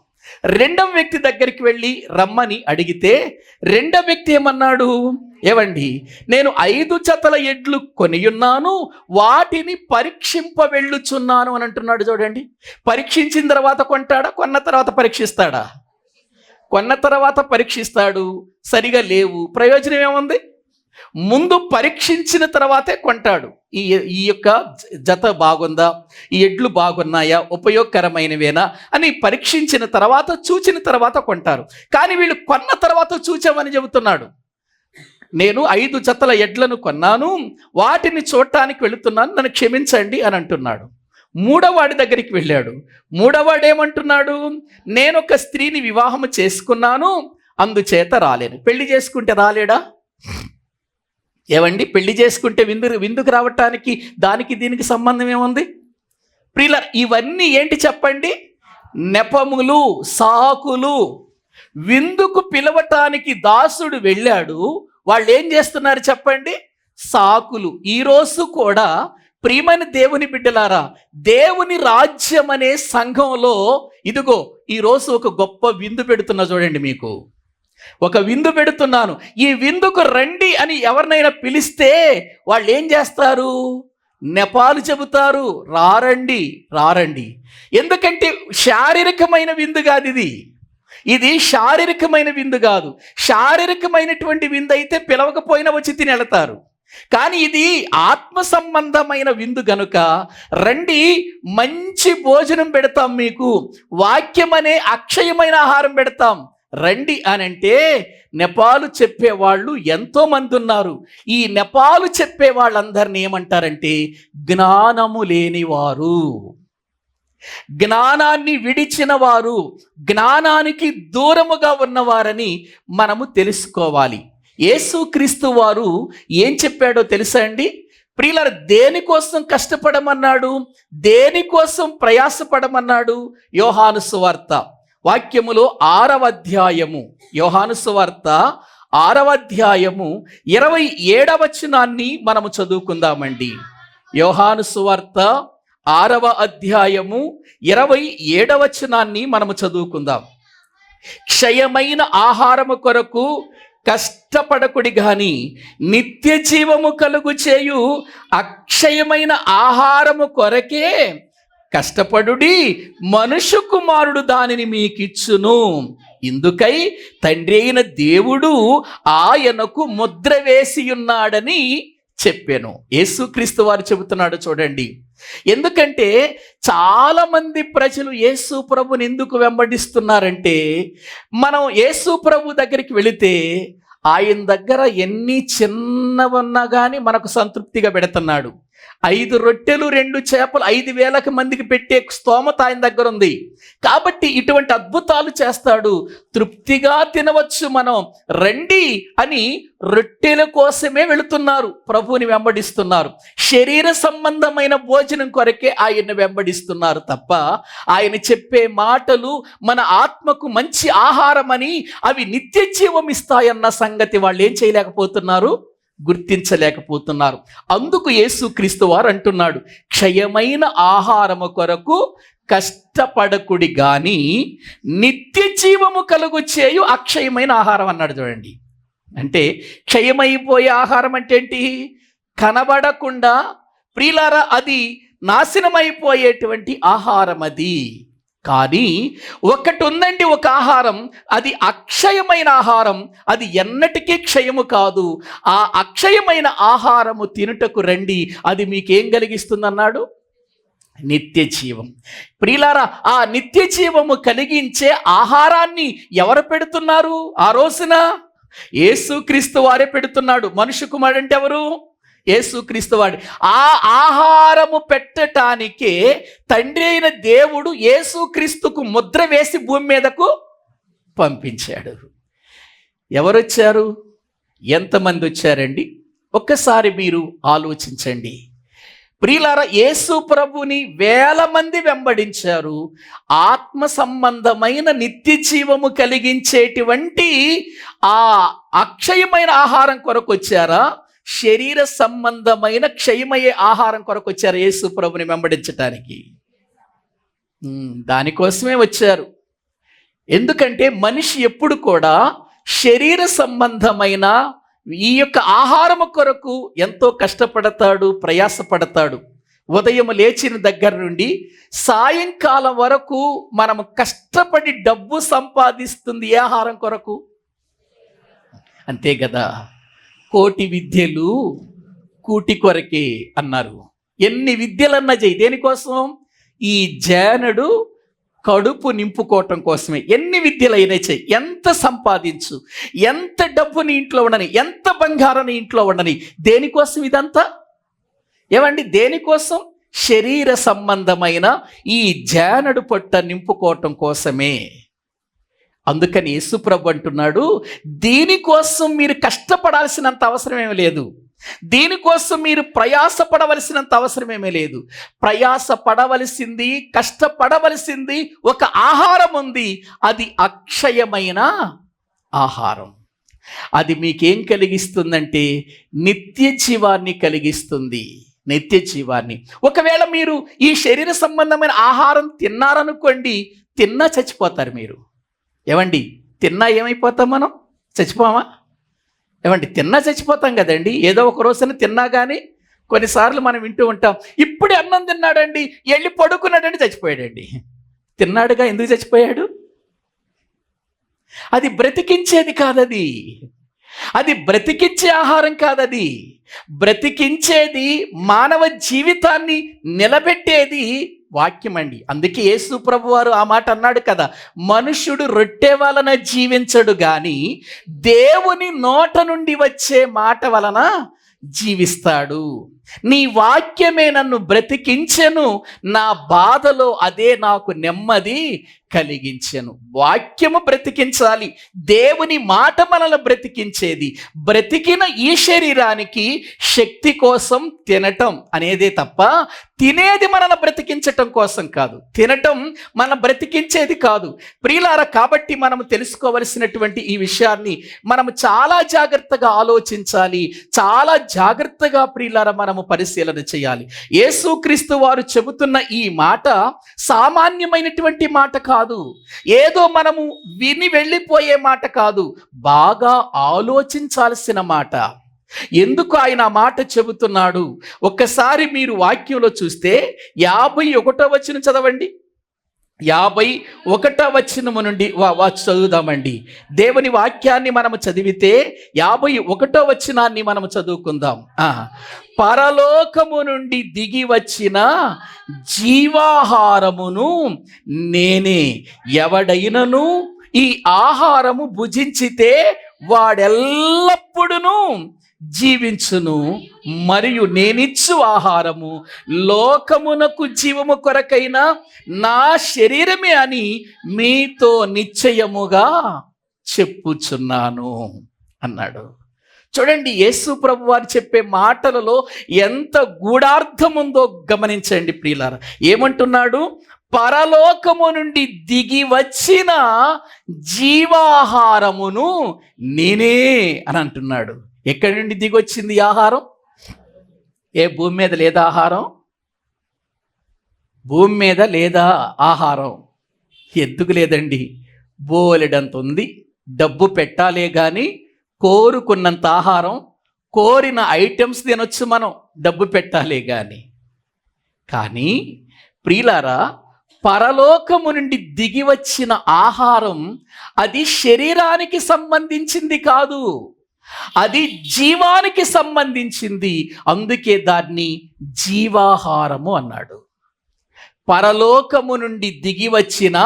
రెండవ వ్యక్తి దగ్గరికి వెళ్ళి రమ్మని అడిగితే రెండవ వ్యక్తి ఏమన్నాడు, ఏవండి నేను 5 జతల ఎడ్లు కొనియున్నాను, వాటిని పరీక్షింప వెళ్ళుచున్నాను అని అంటున్నాడు. చూడండి, పరీక్షించిన తర్వాత కొంటాడా, కొన్న తర్వాత పరీక్షిస్తాడా? కొన్న తర్వాత పరీక్షిస్తాడు. సరిగా లేవు, ప్రయోజనం ఏముంది? ముందు పరీక్షించిన తర్వాతే కొంటాడు. ఈ యొక్క జత బాగుందా, ఈ ఎడ్లు బాగున్నాయా, ఉపయోగకరమైనవేనా అని పరీక్షించిన తర్వాత చూచిన తర్వాత కొంటారు. కానీ వీళ్ళు కొన్న తర్వాత చూచామని చెబుతున్నాడు. నేను 5 జతల ఎడ్లను కొన్నాను, వాటిని చూడటానికి వెళుతున్నాను, నన్ను క్షమించండి అని అంటున్నాడు. మూడవాడి దగ్గరికి వెళ్ళాడు. మూడవాడు ఏమంటున్నాడు, నేను ఒక స్త్రీని వివాహము చేసుకున్నాను, అందుచేత రాలేను. పెళ్లి చేసుకుంటే రాలేడా? ఏవండి, పెళ్లి చేసుకుంటే విందుకు రావటానికి దానికి దీనికి సంబంధం ఏముంది? ప్రియుల, ఇవన్నీ ఏంటి చెప్పండి? నెపములు, సాకులు. విందుకు పిలవటానికి దాసుడు వెళ్ళాడు, వాళ్ళు ఏం చేస్తున్నారు చెప్పండి? సాకులు. ఈరోజు కూడా ప్రియమైన దేవుని బిడ్డలారా, దేవుని రాజ్యం అనే సంఘంలో ఇదిగో ఈరోజు ఒక గొప్ప విందు పెడుతున్నా. చూడండి, మీకు ఒక విందు పెడుతున్నాను, ఈ విందుకు రండి అని ఎవరినైనా పిలిస్తే వాళ్ళు ఏం చేస్తారు? నెపాలు చెబుతారు, రారండి రారండి. ఎందుకంటే శారీరకమైన విందు కాదు ఇది. ఇది శారీరకమైన విందు కాదు. శారీరకమైనటువంటి విందు అయితే పిలవకపోయినా వచ్చి తిని వెళతారు. కానీ ఇది ఆత్మ సంబంధమైన విందు గనుక రండి, మంచి భోజనం పెడతాం, మీకు వాక్యం అనే అక్షయమైన ఆహారం పెడతాం, రండి అని అంటే నెపాలు చెప్పేవాళ్ళు ఎంతో మంది ఉన్నారు. ఈ నెపాలు చెప్పే వాళ్ళందరినీ ఏమంటారంటే జ్ఞానము లేనివారు, జ్ఞానాన్ని విడిచిన వారు, జ్ఞానానికి దూరముగా ఉన్నవారని మనము తెలుసుకోవాలి. యేసుక్రీస్తు వారు ఏం చెప్పాడో తెలుసా అండి? ప్రియులారా, దేనికోసం కష్టపడమన్నాడు, దేనికోసం ప్రయాసపడమన్నాడు? యోహాను సువార్త వాక్యములో 6వ అధ్యాయము, యోహాను సువార్త 6వ అధ్యాయము 27వ వచనాన్ని మనము చదువుకుందామండి. యోహాను సువార్త 6వ అధ్యాయము 27వ వచనాన్ని మనము చదువుకుందాం. క్షయమైన ఆహారము కొరకు కష్టపడకుడి గాని నిత్య జీవము కలుగు చేయు అక్షయమైన ఆహారము కొరకే కష్టపడుడి, మనుష్య కుమారుడు దానిని మీకిచ్చును. ఇందుకై తండ్రి అయిన దేవుడు ఆయనకు ముద్ర వేసి ఉన్నాడని చెప్పాను. యేసుక్రీస్తు వారు చెబుతున్నాడు. చూడండి, ఎందుకంటే చాలా మంది ప్రజలు యేసు ప్రభుని ఎందుకు వెంబడిస్తున్నారంటే, మనం యేసు ప్రభు దగ్గరికి వెళితే ఆయన దగ్గర ఎన్ని చిన్నవన్నా కానీ మనకు సంతృప్తిగా పెడుతున్నాడు. 5 రొట్టెలు 2 చేపలు 5,000 మందికి పెట్టే స్తోమత ఆయన దగ్గర ఉంది. కాబట్టి ఇటువంటి అద్భుతాలు చేస్తాడు. తృప్తిగా తినవచ్చు మనం, రండి అని రొట్టెల కోసమే వెళుతున్నారు, ప్రభువుని వెంబడిస్తున్నారు. శరీర సంబంధమైన భోజనం కొరకే ఆయన్ని వెంబడిస్తున్నారు తప్ప ఆయన చెప్పే మాటలు మన ఆత్మకు మంచి ఆహారం అని, అవి నిత్య జీవం ఇస్తాయన్న సంగతి వాళ్ళు ఏం చేయలేకపోతున్నారు, గుర్తించలేకపోతున్నారు. అందుకు యేసుక్రీస్తు వారు అంటున్నాడు, క్షయమైన ఆహారము కొరకు కష్టపడకుడి గాని నిత్య జీవము కలుగు చేయు అక్షయమైన ఆహారం అన్నాడు. చూడండి, అంటే క్షయమైపోయే ఆహారం అంటే ఏంటి? కనబడకుండా, ప్రియులారా, అది నాశనమైపోయేటువంటి ఆహారం అది. కానీ ఒకటి ఉందండి, ఒక ఆహారం, అది అక్షయమైన ఆహారం, అది ఎన్నటికీ క్షయము కాదు. ఆ అక్షయమైన ఆహారము తినుటకు రండి, అది మీకేం కలిగిస్తుందన్నాడు? నిత్య జీవం. ప్రియులారా, ఆ నిత్య జీవము కలిగించే ఆహారాన్ని ఎవరు పెడుతున్నారు ఆ రోజున? యేసుక్రీస్తు వారే పెడుతున్నాడు. మనుష్య కుమారుడు అంటే ఎవరు? యేసుక్రీస్తు వాడు. ఆ ఆహారము పెట్టటానికే తండ్రి అయిన దేవుడు యేసుక్రీస్తుకు ముద్ర వేసి భూమి మీదకు పంపించాడు. ఎవరొచ్చారు? ఎంతమంది వచ్చారండి? ఒక్కసారి మీరు ఆలోచించండి. ప్రియులారా, యేసు ప్రభుని వేల మంది వెంబడించారు. ఆత్మ సంబంధమైన నిత్య జీవము కలిగించేటువంటి ఆ అక్షయమైన ఆహారం కొరకు వచ్చారా, శరీర సంబంధమైన క్షయమయ్యే ఆహారం కొరకు వచ్చారు యేసు ప్రభుని వెంబడించటానికి? దానికోసమే వచ్చారు. ఎందుకంటే మనిషి ఎప్పుడు కూడా శరీర సంబంధమైన ఈ యొక్క ఆహారము కొరకు ఎంతో కష్టపడతాడు, ప్రయాసపడతాడు. ఉదయం లేచిన దగ్గర నుండి సాయంకాలం వరకు మనము కష్టపడి డబ్బు సంపాదిస్తుంది ఏ ఆహారం కొరకు? అంతే కదా. కోటి విద్యలు కూటి కొరకే అన్నారు. ఎన్ని విద్యలన్నా చేయి, దేనికోసం? ఈ జానడు కడుపు నింపుకోవటం కోసమే. ఎన్ని విద్యలైనా చెయ్యి, ఎంత సంపాదించు, ఎంత డబ్బుని ఇంట్లో ఉండని, ఎంత బంగారాన్ని ఇంట్లో ఉండని, దేనికోసం ఇదంతా? ఏమండి, దేనికోసం? శరీర సంబంధమైన ఈ జానడు పొట్ట నింపుకోవటం కోసమే. అందుకని యేసుప్రభు అంటున్నాడు, దీనికోసం మీరు కష్టపడాల్సినంత అవసరం ఏమీ లేదు, దీనికోసం మీరు ప్రయాసపడవలసినంత అవసరమేమీ లేదు. ప్రయాసపడవలసింది, కష్టపడవలసింది ఒక ఆహారం ఉంది. అది అక్షయమైన ఆహారం. అది మీకేం కలిగిస్తుందంటే నిత్య జీవాన్ని కలిగిస్తుంది. నిత్య జీవాన్ని. ఒకవేళ మీరు ఈ శరీర సంబంధమైన ఆహారం తిన్నారనుకోండి, తిన్నా చచ్చిపోతారు మీరు. ఏమండి, తిన్నా ఏమైపోతాం మనం? చచ్చిపోమా? ఏమండి, తిన్నా చచ్చిపోతాం కదండి. ఏదో ఒక రోజున తిన్నా కానీ కొన్నిసార్లు మనం వింటూ ఉంటాం, ఇప్పుడే అన్నం తిన్నాడండి, వెళ్ళి పడుకున్నాడండి, చచ్చిపోయాడండి. తిన్నాడుగా, ఎందుకు చచ్చిపోయాడు? అది బ్రతికించేది కాదది. అది బ్రతికించే ఆహారం కాదది. బ్రతికించేది, మానవ జీవితాన్ని నిలబెట్టేది వాక్యం అండి. అందుకే యేసు ప్రభు వారు ఆ మాట అన్నాడు కదా, మనుష్యుడు రొట్టె వలన జీవించడు గాని దేవుని నోట నుండి వచ్చే మాట వలన జీవిస్తాడు. నీ వాక్యమే నన్ను బ్రతికించెను, నా బాధలో అదే నాకు నెమ్మది కలిగించెను. వాక్యము బ్రతికించాలి. దేవుని మాట మనల్ని బ్రతికించేది. బ్రతికిన ఈ శరీరానికి శక్తి కోసం తినటం అనేదే తప్ప తినేది మనల్ని బ్రతికించటం కోసం కాదు. తినటం మన బ్రతికించేది కాదు. ప్రియులారా, కాబట్టి మనము తెలుసుకోవలసినటువంటి ఈ విషయాన్ని మనము చాలా జాగ్రత్తగా ఆలోచించాలి. చాలా జాగ్రత్తగా ప్రియులారా మనము పరిశీలన చేయాలి. యేసుక్రీస్తు వారు చెబుతున్న ఈ మాట సామాన్యమైనటువంటి మాట కాదు. ఏదో మనము విని వెళ్ళిపోయే మాట కాదు. బాగా ఆలోచించాల్సిన మాట. ఎందుకు ఆయన ఆ మాట చెబుతున్నాడు? ఒక్కసారి మీరు వాక్యంలో చూస్తే 51వ వచనం చదవండి. 51వ వచనము నుండి చదువుదామండి. దేవుని వాక్యాన్ని మనము చదివితే 51వ వచనాన్ని మనము చదువుకుందాం. పరలోకము నుండి దిగి వచ్చిన జీవాహారమును నేనే, ఎవడైనను ఈ ఆహారము భుజించితే వాడెల్లప్పుడును జీవించును, మరియు నేనిచ్చు ఆహారము లోకమునకు జీవము కొరకైన నా శరీరమే అని మీతో నిశ్చయముగా చెప్పుచున్నాను అన్నాడు. చూడండి, యేసు ప్రభు వారు చెప్పే మాటలలో ఎంత గూఢార్థం ఉందో గమనించండి ప్రియులారా. ఏమంటున్నాడు? పరలోకము నుండి దిగి వచ్చిన జీవాహారమును నేనే అని అంటున్నాడు. ఎక్కడి నుండి దిగి వచ్చింది ఆహారం? భూమి మీద లేదా ఆహారం? భూమి మీద లేదా ఆహారం? ఎందుకు లేదండి? బోలెడంత ఉంది. డబ్బు పెట్టాలే కానీ కోరుకున్నంత ఆహారం, కోరిన ఐటమ్స్ తినొచ్చు మనం, డబ్బు పెట్టాలే కానీ ప్రియులారా, పరలోకము నుండి దిగి వచ్చిన ఆహారం అది శరీరానికి సంబంధించింది కాదు, అది జీవానికి సంబంధించింది. అందుకే దాన్ని జీవాహారము అన్నాడు. పరలోకము నుండి దిగి వచ్చిన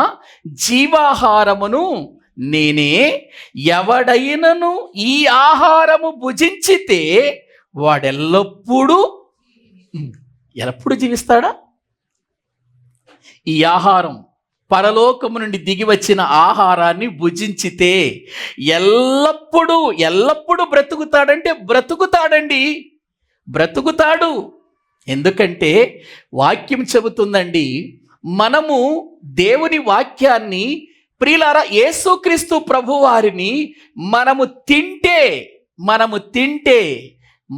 జీవాహారమును నేనే, ఎవడైనను ఈ ఆహారము భుజించితే వాడెల్లప్పుడూ ఎల్లప్పుడూ జీవిస్తాడా? ఈ ఆహారం, పరలోకము నుండి దిగి వచ్చిన ఆహారాన్ని భుజించితే ఎల్లప్పుడూ బ్రతుకుతాడంటే బ్రతుకుతాడండి, బ్రతుకుతాడు. ఎందుకంటే వాక్యం చెబుతుందండి, మనము దేవుని వాక్యాన్ని, ప్రియులారా యేసుక్రీస్తు ప్రభువారిని మనము తింటే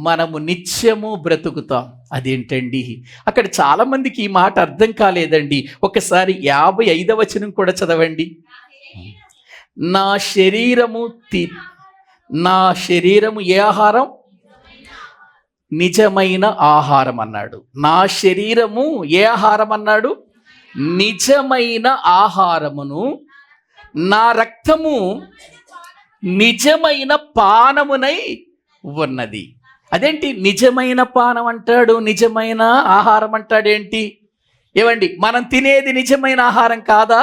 మనము నిత్యము బ్రతుకుతాం. అదేంటండి? అక్కడ చాలా మందికి ఈ మాట అర్థం కాలేదండి. ఒకసారి 55వ వచనం కూడా చదవండి. నా శరీరము ఏ ఆహారం? నిజమైన ఆహారం అన్నాడు. నా శరీరము ఏ ఆహారం అన్నాడు? నిజమైన ఆహారమును, నా రక్తము నిజమైన పానమునై ఉన్నది. అదేంటి నిజమైన పానం అంటాడు, నిజమైన ఆహారం అంటాడేంటి? ఏవండి, మనం తినేది నిజమైన ఆహారం కాదా?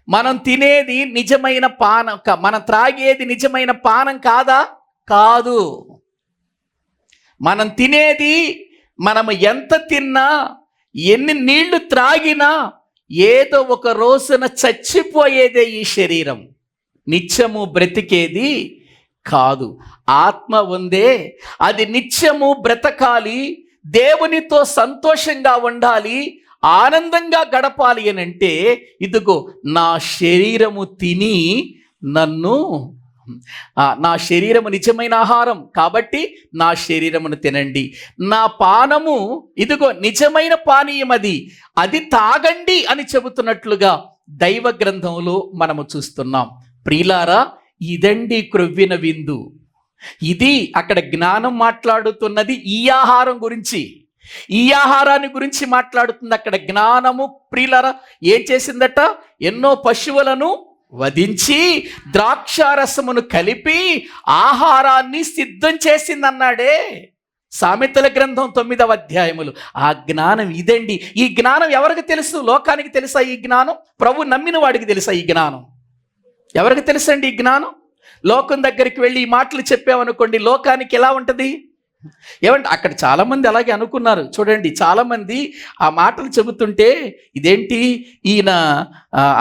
మనం తినేది నిజమైన పానం, మనం త్రాగేది నిజమైన పానం కాదా? కాదు. మనం తినేది, మనము ఎంత తిన్నా, ఎన్ని నీళ్లు త్రాగినా ఏదో ఒక రోజున చచ్చిపోయేదే ఈ శరీరం. నిత్యము బ్రతికేది కాదు. ఆత్మ ఉందే, అది నిత్యము బ్రతకాలి, దేవునితో సంతోషంగా ఉండాలి, ఆనందంగా గడపాలి అని అంటే, ఇదిగో నా శరీరము తిని నన్ను, నా శరీరము నిజమైన ఆహారం కాబట్టి నా శరీరమును తినండి, నా పానము ఇదిగో నిజమైన పానీయం, అది తాగండి అని చెబుతున్నట్లుగా దైవ గ్రంథంలో మనము చూస్తున్నాం. ప్రియులారా, ఇదండి క్రొవ్విన విందు. ఇది అక్కడ జ్ఞానం మాట్లాడుతున్నది ఈ ఆహారం గురించి, ఈ ఆహారాన్ని గురించి మాట్లాడుతుంది అక్కడ జ్ఞానము. ప్రియులారా, ఏం చేసిందట? ఎన్నో పశువులను వధించి ద్రాక్షారసమును కలిపి ఆహారాన్ని సిద్ధం చేసిందన్నాడే. సామెతల గ్రంథం 9వ అధ్యాయములు. ఆ జ్ఞానం ఇదండి. ఈ జ్ఞానం ఎవరికి తెలుసు? లోకానికి తెలుసా ఈ జ్ఞానం? ప్రభు నమ్మిన వాడికి తెలుసా ఈ జ్ఞానం? ఎవరికి తెలుసండి ఈ జ్ఞానం? లోకం దగ్గరికి వెళ్ళి ఈ మాటలు చెప్పామనుకోండి, లోకానికి ఎలా ఉంటుంది? ఏమంటే అక్కడ చాలామంది అలాగే అనుకున్నారు. చూడండి, చాలామంది ఆ మాటలు చెబుతుంటే, ఇదేంటి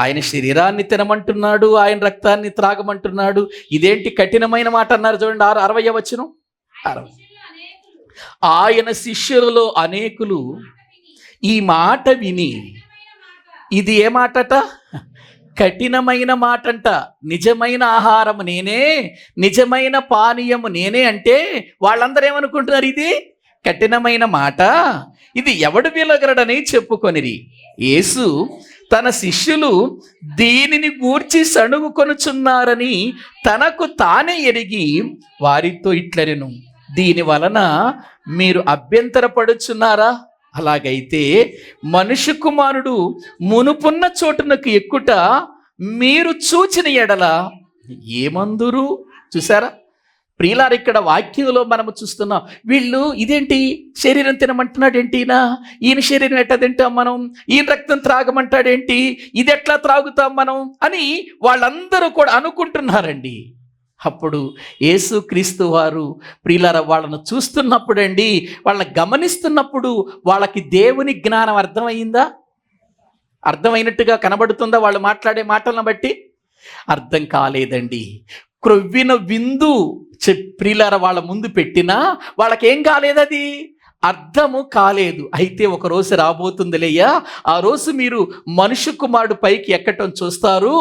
ఆయన శరీరాన్ని తినమంటున్నాడు, ఆయన రక్తాన్ని త్రాగమంటున్నాడు, ఇదేంటి కఠినమైన మాట అన్నారు. చూడండి 60వ వచనం. ఆయన శిష్యులలో అనేకులు ఈ మాట విని, ఇది ఏ మాటట? కఠినమైన మాటంట. నిజమైన ఆహారము నేనే, నిజమైన పానీయము నేనే అంటే వాళ్ళందరూ ఏమనుకుంటున్నారు? ఇది కఠినమైన మాట, ఇది ఎవడు వినగలడని చెప్పుకొనిరి. యేసు తన శిష్యులు దీనిని గూర్చి సణుగుకొనుచున్నారని తనకు తానే ఎరిగి వారితో ఇట్లనెను, దీని వలన మీరు అభ్యంతరపడుచున్నారా? అలాగైతే మనుష్య కుమారుడు మునుపున్న చోటునకు ఎక్కుట మీరు చూచిన ఎడల ఏమందురు? చూసారా ప్రియులారు, ఇక్కడ వాక్యంలో మనము చూస్తున్నాం. వీళ్ళు ఇదేంటి శరీరం తినమంటున్నాడు ఏంటి, ఈయన శరీరం ఎట్లా తింటాం మనం, ఈయన రక్తం త్రాగమంటాడేంటి, ఇది ఎట్లా త్రాగుతాం మనం అని వాళ్ళందరూ కూడా అనుకుంటున్నారండి. అప్పుడు యేసుక్రీస్తు వారు ప్రియులారా వాళ్ళను చూస్తున్నప్పుడు అండి, వాళ్ళని గమనిస్తున్నప్పుడు వాళ్ళకి దేవుని జ్ఞానం అర్థమైందా? అర్థమైనట్టుగా కనబడుతుందా? వాళ్ళు మాట్లాడే మాటలను బట్టి అర్థం కాలేదండి. క్రొవ్విన విందు ప్రియులారా వాళ్ళ ముందు పెట్టినా వాళ్ళకేం కాలేదు, అది అర్థము కాలేదు. అయితే ఒక రోజు రాబోతుందిలేయ్యా, ఆ రోజు మీరు మనుష్య కుమారుడు పైకి ఎక్కటం చూస్తారు,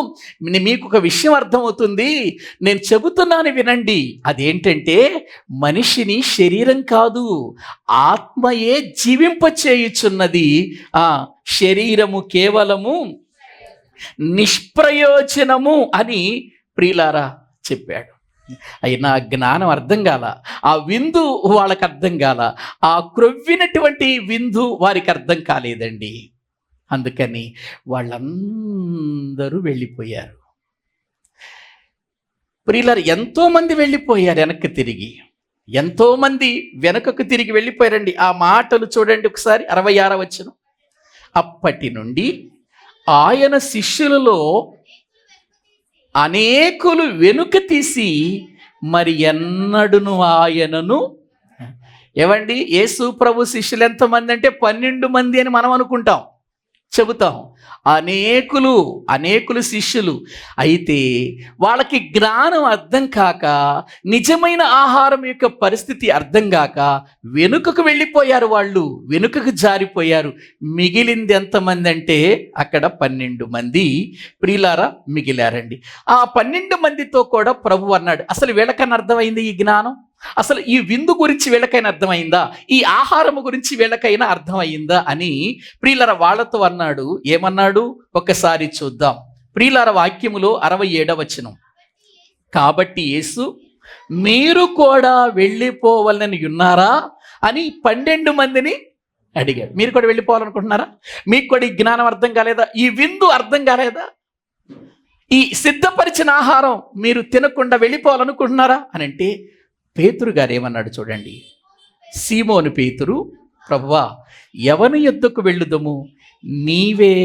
మీకు ఒక విషయం అర్థమవుతుంది. నేను చెబుతున్నాను వినండి. అదేంటంటే, మనిషిని శరీరం కాదు ఆత్మయే జీవింపచేయుచున్నది, శరీరము కేవలము నిష్ప్రయోజనము అని ప్రియులారా చెప్పాడు. అయినా జ్ఞానం అర్థం కాల, ఆ విందు వాళ్ళకి అర్థం కాల, ఆ క్రొవ్వినటువంటి విందు వారికి అర్థం కాలేదండి. అందుకని వాళ్ళందరూ వెళ్ళిపోయారు. ప్రియులారు, ఎంతోమంది వెళ్ళిపోయారు వెనక్కి తిరిగి, ఎంతోమంది వెనకకు తిరిగి వెళ్ళిపోయారండి. ఆ మాటలు చూడండి ఒకసారి 66వ వచనం. అప్పటి నుండి ఆయన శిష్యులలో అనేకులు వెనుక తీసి మరి ఎన్నడును ఆయనను, ఏవండి యేసు ప్రభు శిష్యులు ఎంతమంది అంటే 12 మంది అని మనం అనుకుంటాం. చెబుతాం. అనేకులు శిష్యులు. అయితే వాళ్ళకి జ్ఞానం అర్థం కాక, నిజమైన ఆహారం యొక్క పరిస్థితి అర్థం కాక వెనుకకు వెళ్ళిపోయారు. వాళ్ళు వెనుకకు జారిపోయారు. మిగిలింది ఎంతమంది అంటే అక్కడ 12 మంది ప్రియులారా మిగిలారండి. ఆ 12 మందితో కూడా ప్రభు అన్నాడు, అసలు వీళ్ళకన్నా అర్థమైంది ఈ జ్ఞానం? అసలు ఈ విందు గురించి వీళ్ళకైనా అర్థమైందా? ఈ ఆహారము గురించి వీళ్ళకైనా అర్థమైందా అని ప్రియులారా వాళ్ళతో అన్నాడు. ఏమన్నాడు ఒక్కసారి చూద్దాం. ప్రియులారా వాక్యములో 67వ వచనం. కాబట్టి యేసు, మీరు కూడా వెళ్ళిపోవాలని ఉన్నారా అని 12 మందిని అడిగాడు. మీరు కూడా వెళ్ళిపోవాలనుకుంటున్నారా? మీకు కూడా ఈ జ్ఞానం అర్థం కాలేదా? ఈ విందు అర్థం కాలేదా? ఈ సిద్ధపరిచిన ఆహారం మీరు తినకుండా వెళ్ళిపోవాలనుకుంటున్నారా అని అంటే పేతురు గారు ఏమన్నాడు చూడండి. సీమోను పేతురు, ప్రభువా, ఎవని యొద్దకు వెళ్ళుదము? నీవే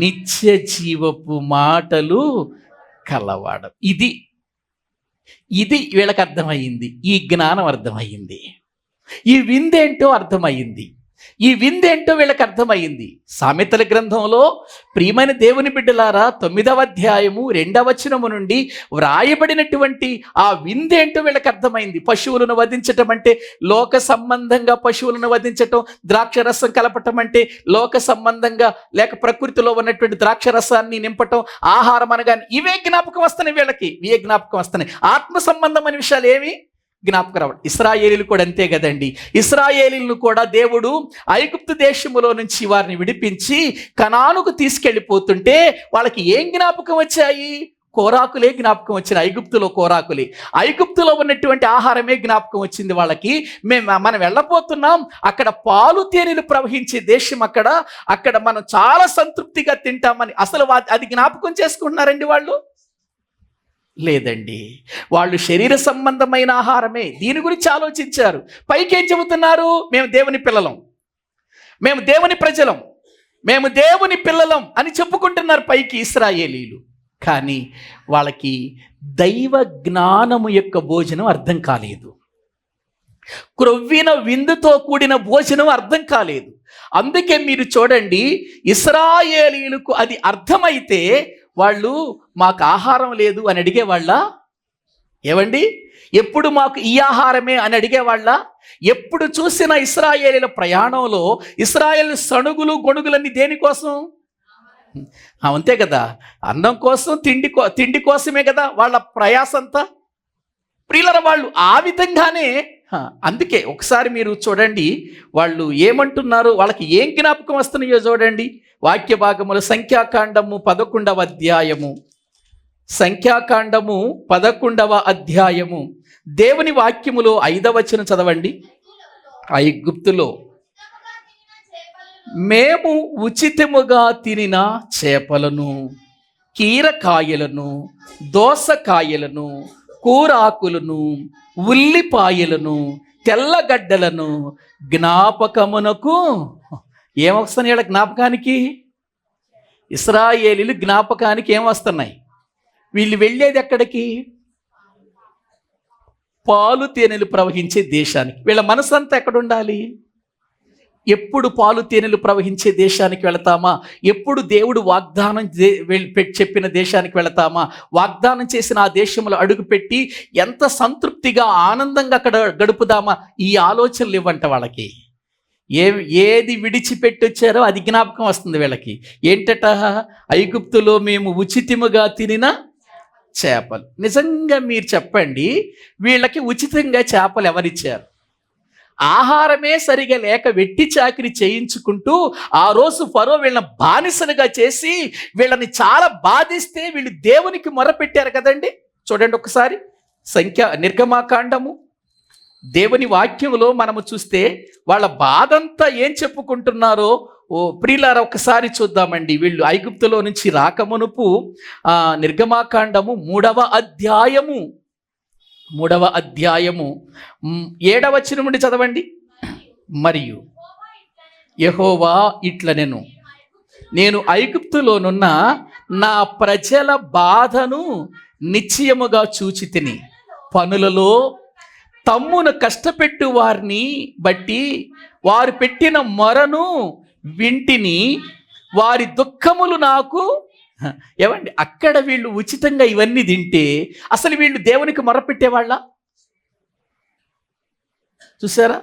నిత్య జీవపు మాటలు కలవాడు. ఇది వీళ్ళకి అర్థమయ్యింది. ఈ జ్ఞానం అర్థమయ్యింది. ఈ విందేంటో అర్థమయ్యింది. ఈ విందేంటో వీళ్ళకి అర్థమయ్యింది. సామెతల గ్రంథంలో ప్రియమైన దేవుని బిడ్డలారా 9వ అధ్యాయము 2వ వచనము నుండి వ్రాయబడినటువంటి ఆ విందేంటో వీళ్ళకి అర్థమైంది. పశువులను వధించటం అంటే లోక సంబంధంగా పశువులను వధించటం, ద్రాక్షరసం కలపటం అంటే లోక సంబంధంగా లేక ప్రకృతిలో ఉన్నటువంటి ద్రాక్షరసాన్ని నింపటం, ఆహారం అనగానే ఇవే జ్ఞాపకం వస్తున్నాయి వీళ్ళకి. ఇవే జ్ఞాపకం వస్తున్నాయి. ఆత్మ సంబంధమైన విషయాలు ఏమి జ్ఞాపకం రావడం. ఇశ్రాయేలీలు కూడా అంతే కదండి. ఇశ్రాయేలీలను కూడా దేవుడు ఐగుప్తు దేశములో నుంచి వారిని విడిపించి కనానుకు తీసుకెళ్ళిపోతుంటే వాళ్ళకి ఏం జ్ఞాపకం వచ్చాయి? కోరాకులే జ్ఞాపకం వచ్చిన. ఐగుప్తులో కోరాకులే, ఐగుప్తులో ఉన్నటువంటి ఆహారమే జ్ఞాపకం వచ్చింది వాళ్ళకి. మనం వెళ్ళపోతున్నాం, అక్కడ పాలు తేనెలు ప్రవహించే దేశం, అక్కడ మనం చాలా సంతృప్తిగా తింటామని అసలు అది జ్ఞాపకం చేసుకుంటున్నారండి వాళ్ళు? లేదండి. వాళ్ళు శరీర సంబంధమైన ఆహారమే దీని గురించి ఆలోచించారు. పైకి ఏం చెబుతున్నారు? మేము దేవుని పిల్లలం, మేము దేవుని ప్రజలం, మేము దేవుని పిల్లలం అని చెప్పుకుంటున్నారు పైకి ఇశ్రాయేలీలు. కానీ వాళ్ళకి దైవ జ్ఞానము యొక్క భోజనం అర్థం కాలేదు. క్రొవ్విన విందుతో కూడిన భోజనం అర్థం కాలేదు. అందుకే మీరు చూడండి, ఇశ్రాయేలీలకు అది అర్థమైతే వాళ్ళు మాకు ఆహారం లేదు అని అడిగేవాళ్ళ? ఏవండి, ఎప్పుడు మాకు ఈ ఆహారమే అని అడిగేవాళ్ళ? ఎప్పుడు చూసిన ఇశ్రాయేలీల ప్రయాణంలో ఇశ్రాయేలు సణుగులు గొణుగులన్నీ దేనికోసం? అంతే కదా, అన్నం కోసం, తిండి కోసమే కదా వాళ్ళ ప్రయాసంతా. ప్రియులరా వాళ్ళు ఆ విధంగానే. అందుకే ఒకసారి మీరు చూడండి వాళ్ళు ఏమంటున్నారు, వాళ్ళకి ఏం జ్ఞాపకం వస్తున్నాయో చూడండి. వాక్య భాగములు సంఖ్యాకాండము 11వ అధ్యాయము, సంఖ్యాకాండము 11వ అధ్యాయము దేవుని వాక్యములో 5వ వచనం చదవండి. ఐగుప్తులో మేము ఉచితముగా తినిన చేపలను, కీరకాయలను, దోసకాయలను, కూరాకులను, ఉల్లిపాయలను, తెల్లగడ్డలను జ్ఞాపకమునకు. ఏమొస్తున్నాయి వీళ్ళ జ్ఞాపకానికి? ఇశ్రాయేలీలు జ్ఞాపకానికి ఏమొస్తున్నాయి? వీళ్ళు వెళ్ళేది ఎక్కడికి? పాలు తేనెలు ప్రవహించే దేశానికి. వీళ్ళ మనసంతా ఎక్కడుండాలి? ఎప్పుడు పాలు తేనెలు ప్రవహించే దేశానికి వెళతామా? ఎప్పుడు దేవుడు వాగ్దానం చెప్పిన దేశానికి వెళతామా? వాగ్దానం చేసిన ఆ దేశంలో అడుగుపెట్టి ఎంత సంతృప్తిగా ఆనందంగా అక్కడ గడుపుదామా? ఈ ఆలోచనలు ఇవ్వంట వాళ్ళకి. ఏది విడిచిపెట్టి వచ్చారో అది జ్ఞాపకం వస్తుంది వీళ్ళకి. ఏంటట? ఐగుప్తులో మేము ఉచితముగా తినిన చేపలు. నిజంగా మీరు చెప్పండి, వీళ్ళకి ఉచితంగా చేపలు ఎవరిచ్చారు? ఆహారమే సరిగా లేక వెట్టి చాకిరి చేయించుకుంటూ ఆ రోజు ఫరో వీళ్ళని బానిసలుగా చేసి వీళ్ళని చాలా బాధిస్తే వీళ్ళు దేవునికి మొరపెట్టారు కదండి. చూడండి ఒకసారి నిర్గమాకాండము దేవుని వాక్యంలో మనము చూస్తే వాళ్ళ బాధంతా ఏం చెప్పుకుంటున్నారో ప్రియులారా ఒకసారి చూద్దామండి. వీళ్ళు ఐగుప్తులో నుంచి రాకమునుపు నిర్గమాకాండము 3వ అధ్యాయము 7వ వచనం నుండి చదవండి. మరియు యెహోవా ఇట్లనెను, నేను ఐగుప్తులోనున్న నా ప్రజల బాధను నిశ్చయముగా చూచి తిని, పనులలో తమ్మును కష్టపెట్టు వారిని బట్టి వారు పెట్టిన మొరను వింటిని, వారి దుఃఖములు నాకు. ఏమండి, అక్కడ వీళ్ళు ఉచితంగా ఇవన్నీ తింటే అసలు వీళ్ళు దేవునికి మొరపెట్టేవాళ్ళ? చూసారా,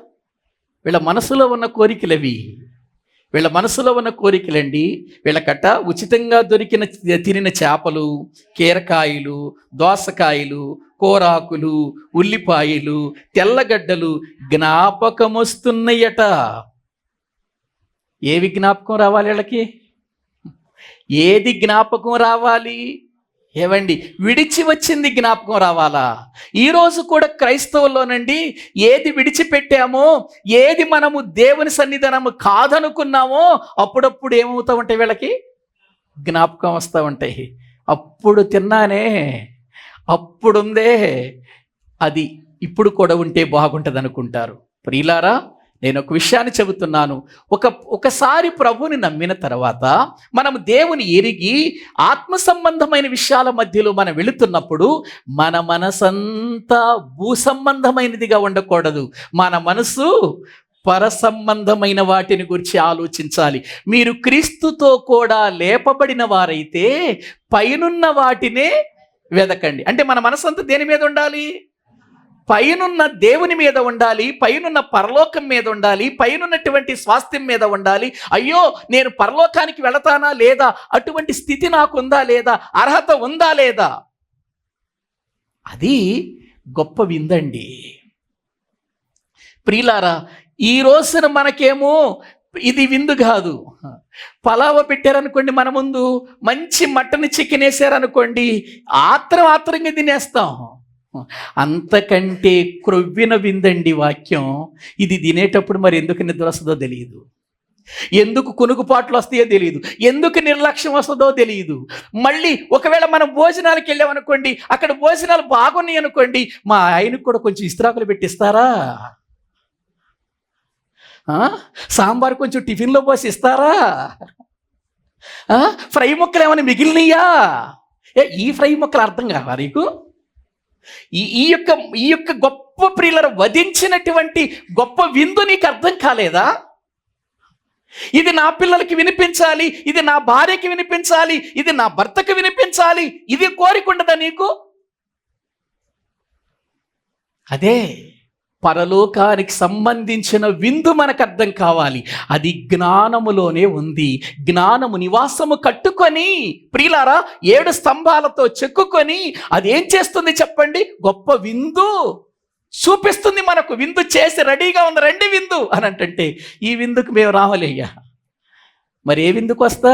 వీళ్ళ మనసులో ఉన్న కోరికలవి, వీళ్ళ మనసులో ఉన్న కోరికలండి. వీళ్ళకట్ట ఉచితంగా దొరికిన తినిన చేపలు, కీరకాయలు, దోసకాయలు, కూరాకులు, ఉల్లిపాయలు, తెల్లగడ్డలు జ్ఞాపకం వస్తున్నాయట. ఏవి జ్ఞాపకం రావాలి వీళ్ళకి? ఏది జ్ఞాపకం రావాలి? ఏవండి, విడిచి వచ్చింది జ్ఞాపకం రావాలా? ఈరోజు కూడా క్రైస్తవుల్లోనండి ఏది విడిచిపెట్టామో, ఏది మనము దేవుని సన్నిధానము కాదనుకున్నామో అప్పుడప్పుడు ఏమవుతూ ఉంటాయి, వీళ్ళకి జ్ఞాపకం వస్తూ ఉంటాయి. అప్పుడు తిన్నానే, అప్పుడుందే, అది ఇప్పుడు కూడా ఉంటే బాగుంటుంది అనుకుంటారు. ప్రియులారా, నేను ఒక విషయాన్ని చెబుతున్నాను. ఒకసారి ప్రభుని నమ్మిన తర్వాత మనము దేవుని ఎరిగి ఆత్మ సంబంధమైన విషయాల మధ్యలో మనం వెళుతున్నప్పుడు మన మనసంతా భూ సంబంధమైనదిగా ఉండకూడదు. మన మనసు పర సంబంధమైన వాటిని గురించి ఆలోచించాలి. మీరు క్రీస్తుతో కూడా లేపబడిన వారైతే పైనున్న వాటినే వెదకండి. అంటే మన మనసంతా దేని మీద ఉండాలి? పైనున్న దేవుని మీద ఉండాలి, పైనున్న పరలోకం మీద ఉండాలి, పైనున్నటువంటి స్వాస్థ్యం మీద ఉండాలి. అయ్యో, నేను పరలోకానికి వెళతానా లేదా, అటువంటి స్థితి నాకుందా లేదా, అర్హత ఉందా లేదా, అది గొప్ప విందండి. ప్రియులారా, ఈ రోజున మనకేమో ఇది విందు కాదు. పలావ పెట్టారనుకోండి, మన ముందు మంచి మటన్ చికెన్ వేసారనుకోండి, ఆత్రంగా తినేస్తాం. అంతకంటే క్రొవ్విన విందండి వాక్యం. ఇది తినేటప్పుడు మరి ఎందుకు నిద్ర వస్తుందో తెలియదు, ఎందుకు కునుకుపాట్లు వస్తాయో తెలియదు, ఎందుకు నిర్లక్ష్యం వస్తుందో తెలియదు. మళ్ళీ ఒకవేళ మనం భోజనాలకు వెళ్ళామనుకోండి, అక్కడ భోజనాలు బాగున్నాయి అనుకోండి, మా ఆయనకు కూడా కొంచెం ఇస్త్రాకులు పెట్టిస్తారా, సాంబార్ కొంచెం టిఫిన్లో పోసి ఇస్తారా, ఫ్రై ముక్కలు ఏమైనా మిగిలినయా, ఈ ఫ్రై ముక్కలు అర్థం కావా నీకు? ఈ యొక్క గొప్ప ప్రియులను వధించినటువంటి గొప్ప విందు నీకు అర్థం కాలేదా? ఇది నా పిల్లలకి వినిపించాలి, ఇది నా భార్యకి వినిపించాలి, ఇది నా భర్తకి వినిపించాలి, ఇది కోరికుండదా నీకు? అదే పరలోకానికి సంబంధించిన విందు మనకు అర్థం కావాలి. అది జ్ఞానములోనే ఉంది. జ్ఞానము నివాసము కట్టుకొని, ప్రియులారా, 7 స్తంభాలతో చెక్కుకొని అది ఏం చేస్తుంది చెప్పండి? గొప్ప విందు చూపిస్తుంది మనకు. విందు చేసి రెడీగా ఉంది, రండి విందు అని అంటే, ఈ విందుకు మేము రావాలయ్యా, మరి ఏ విందుకు వస్తా?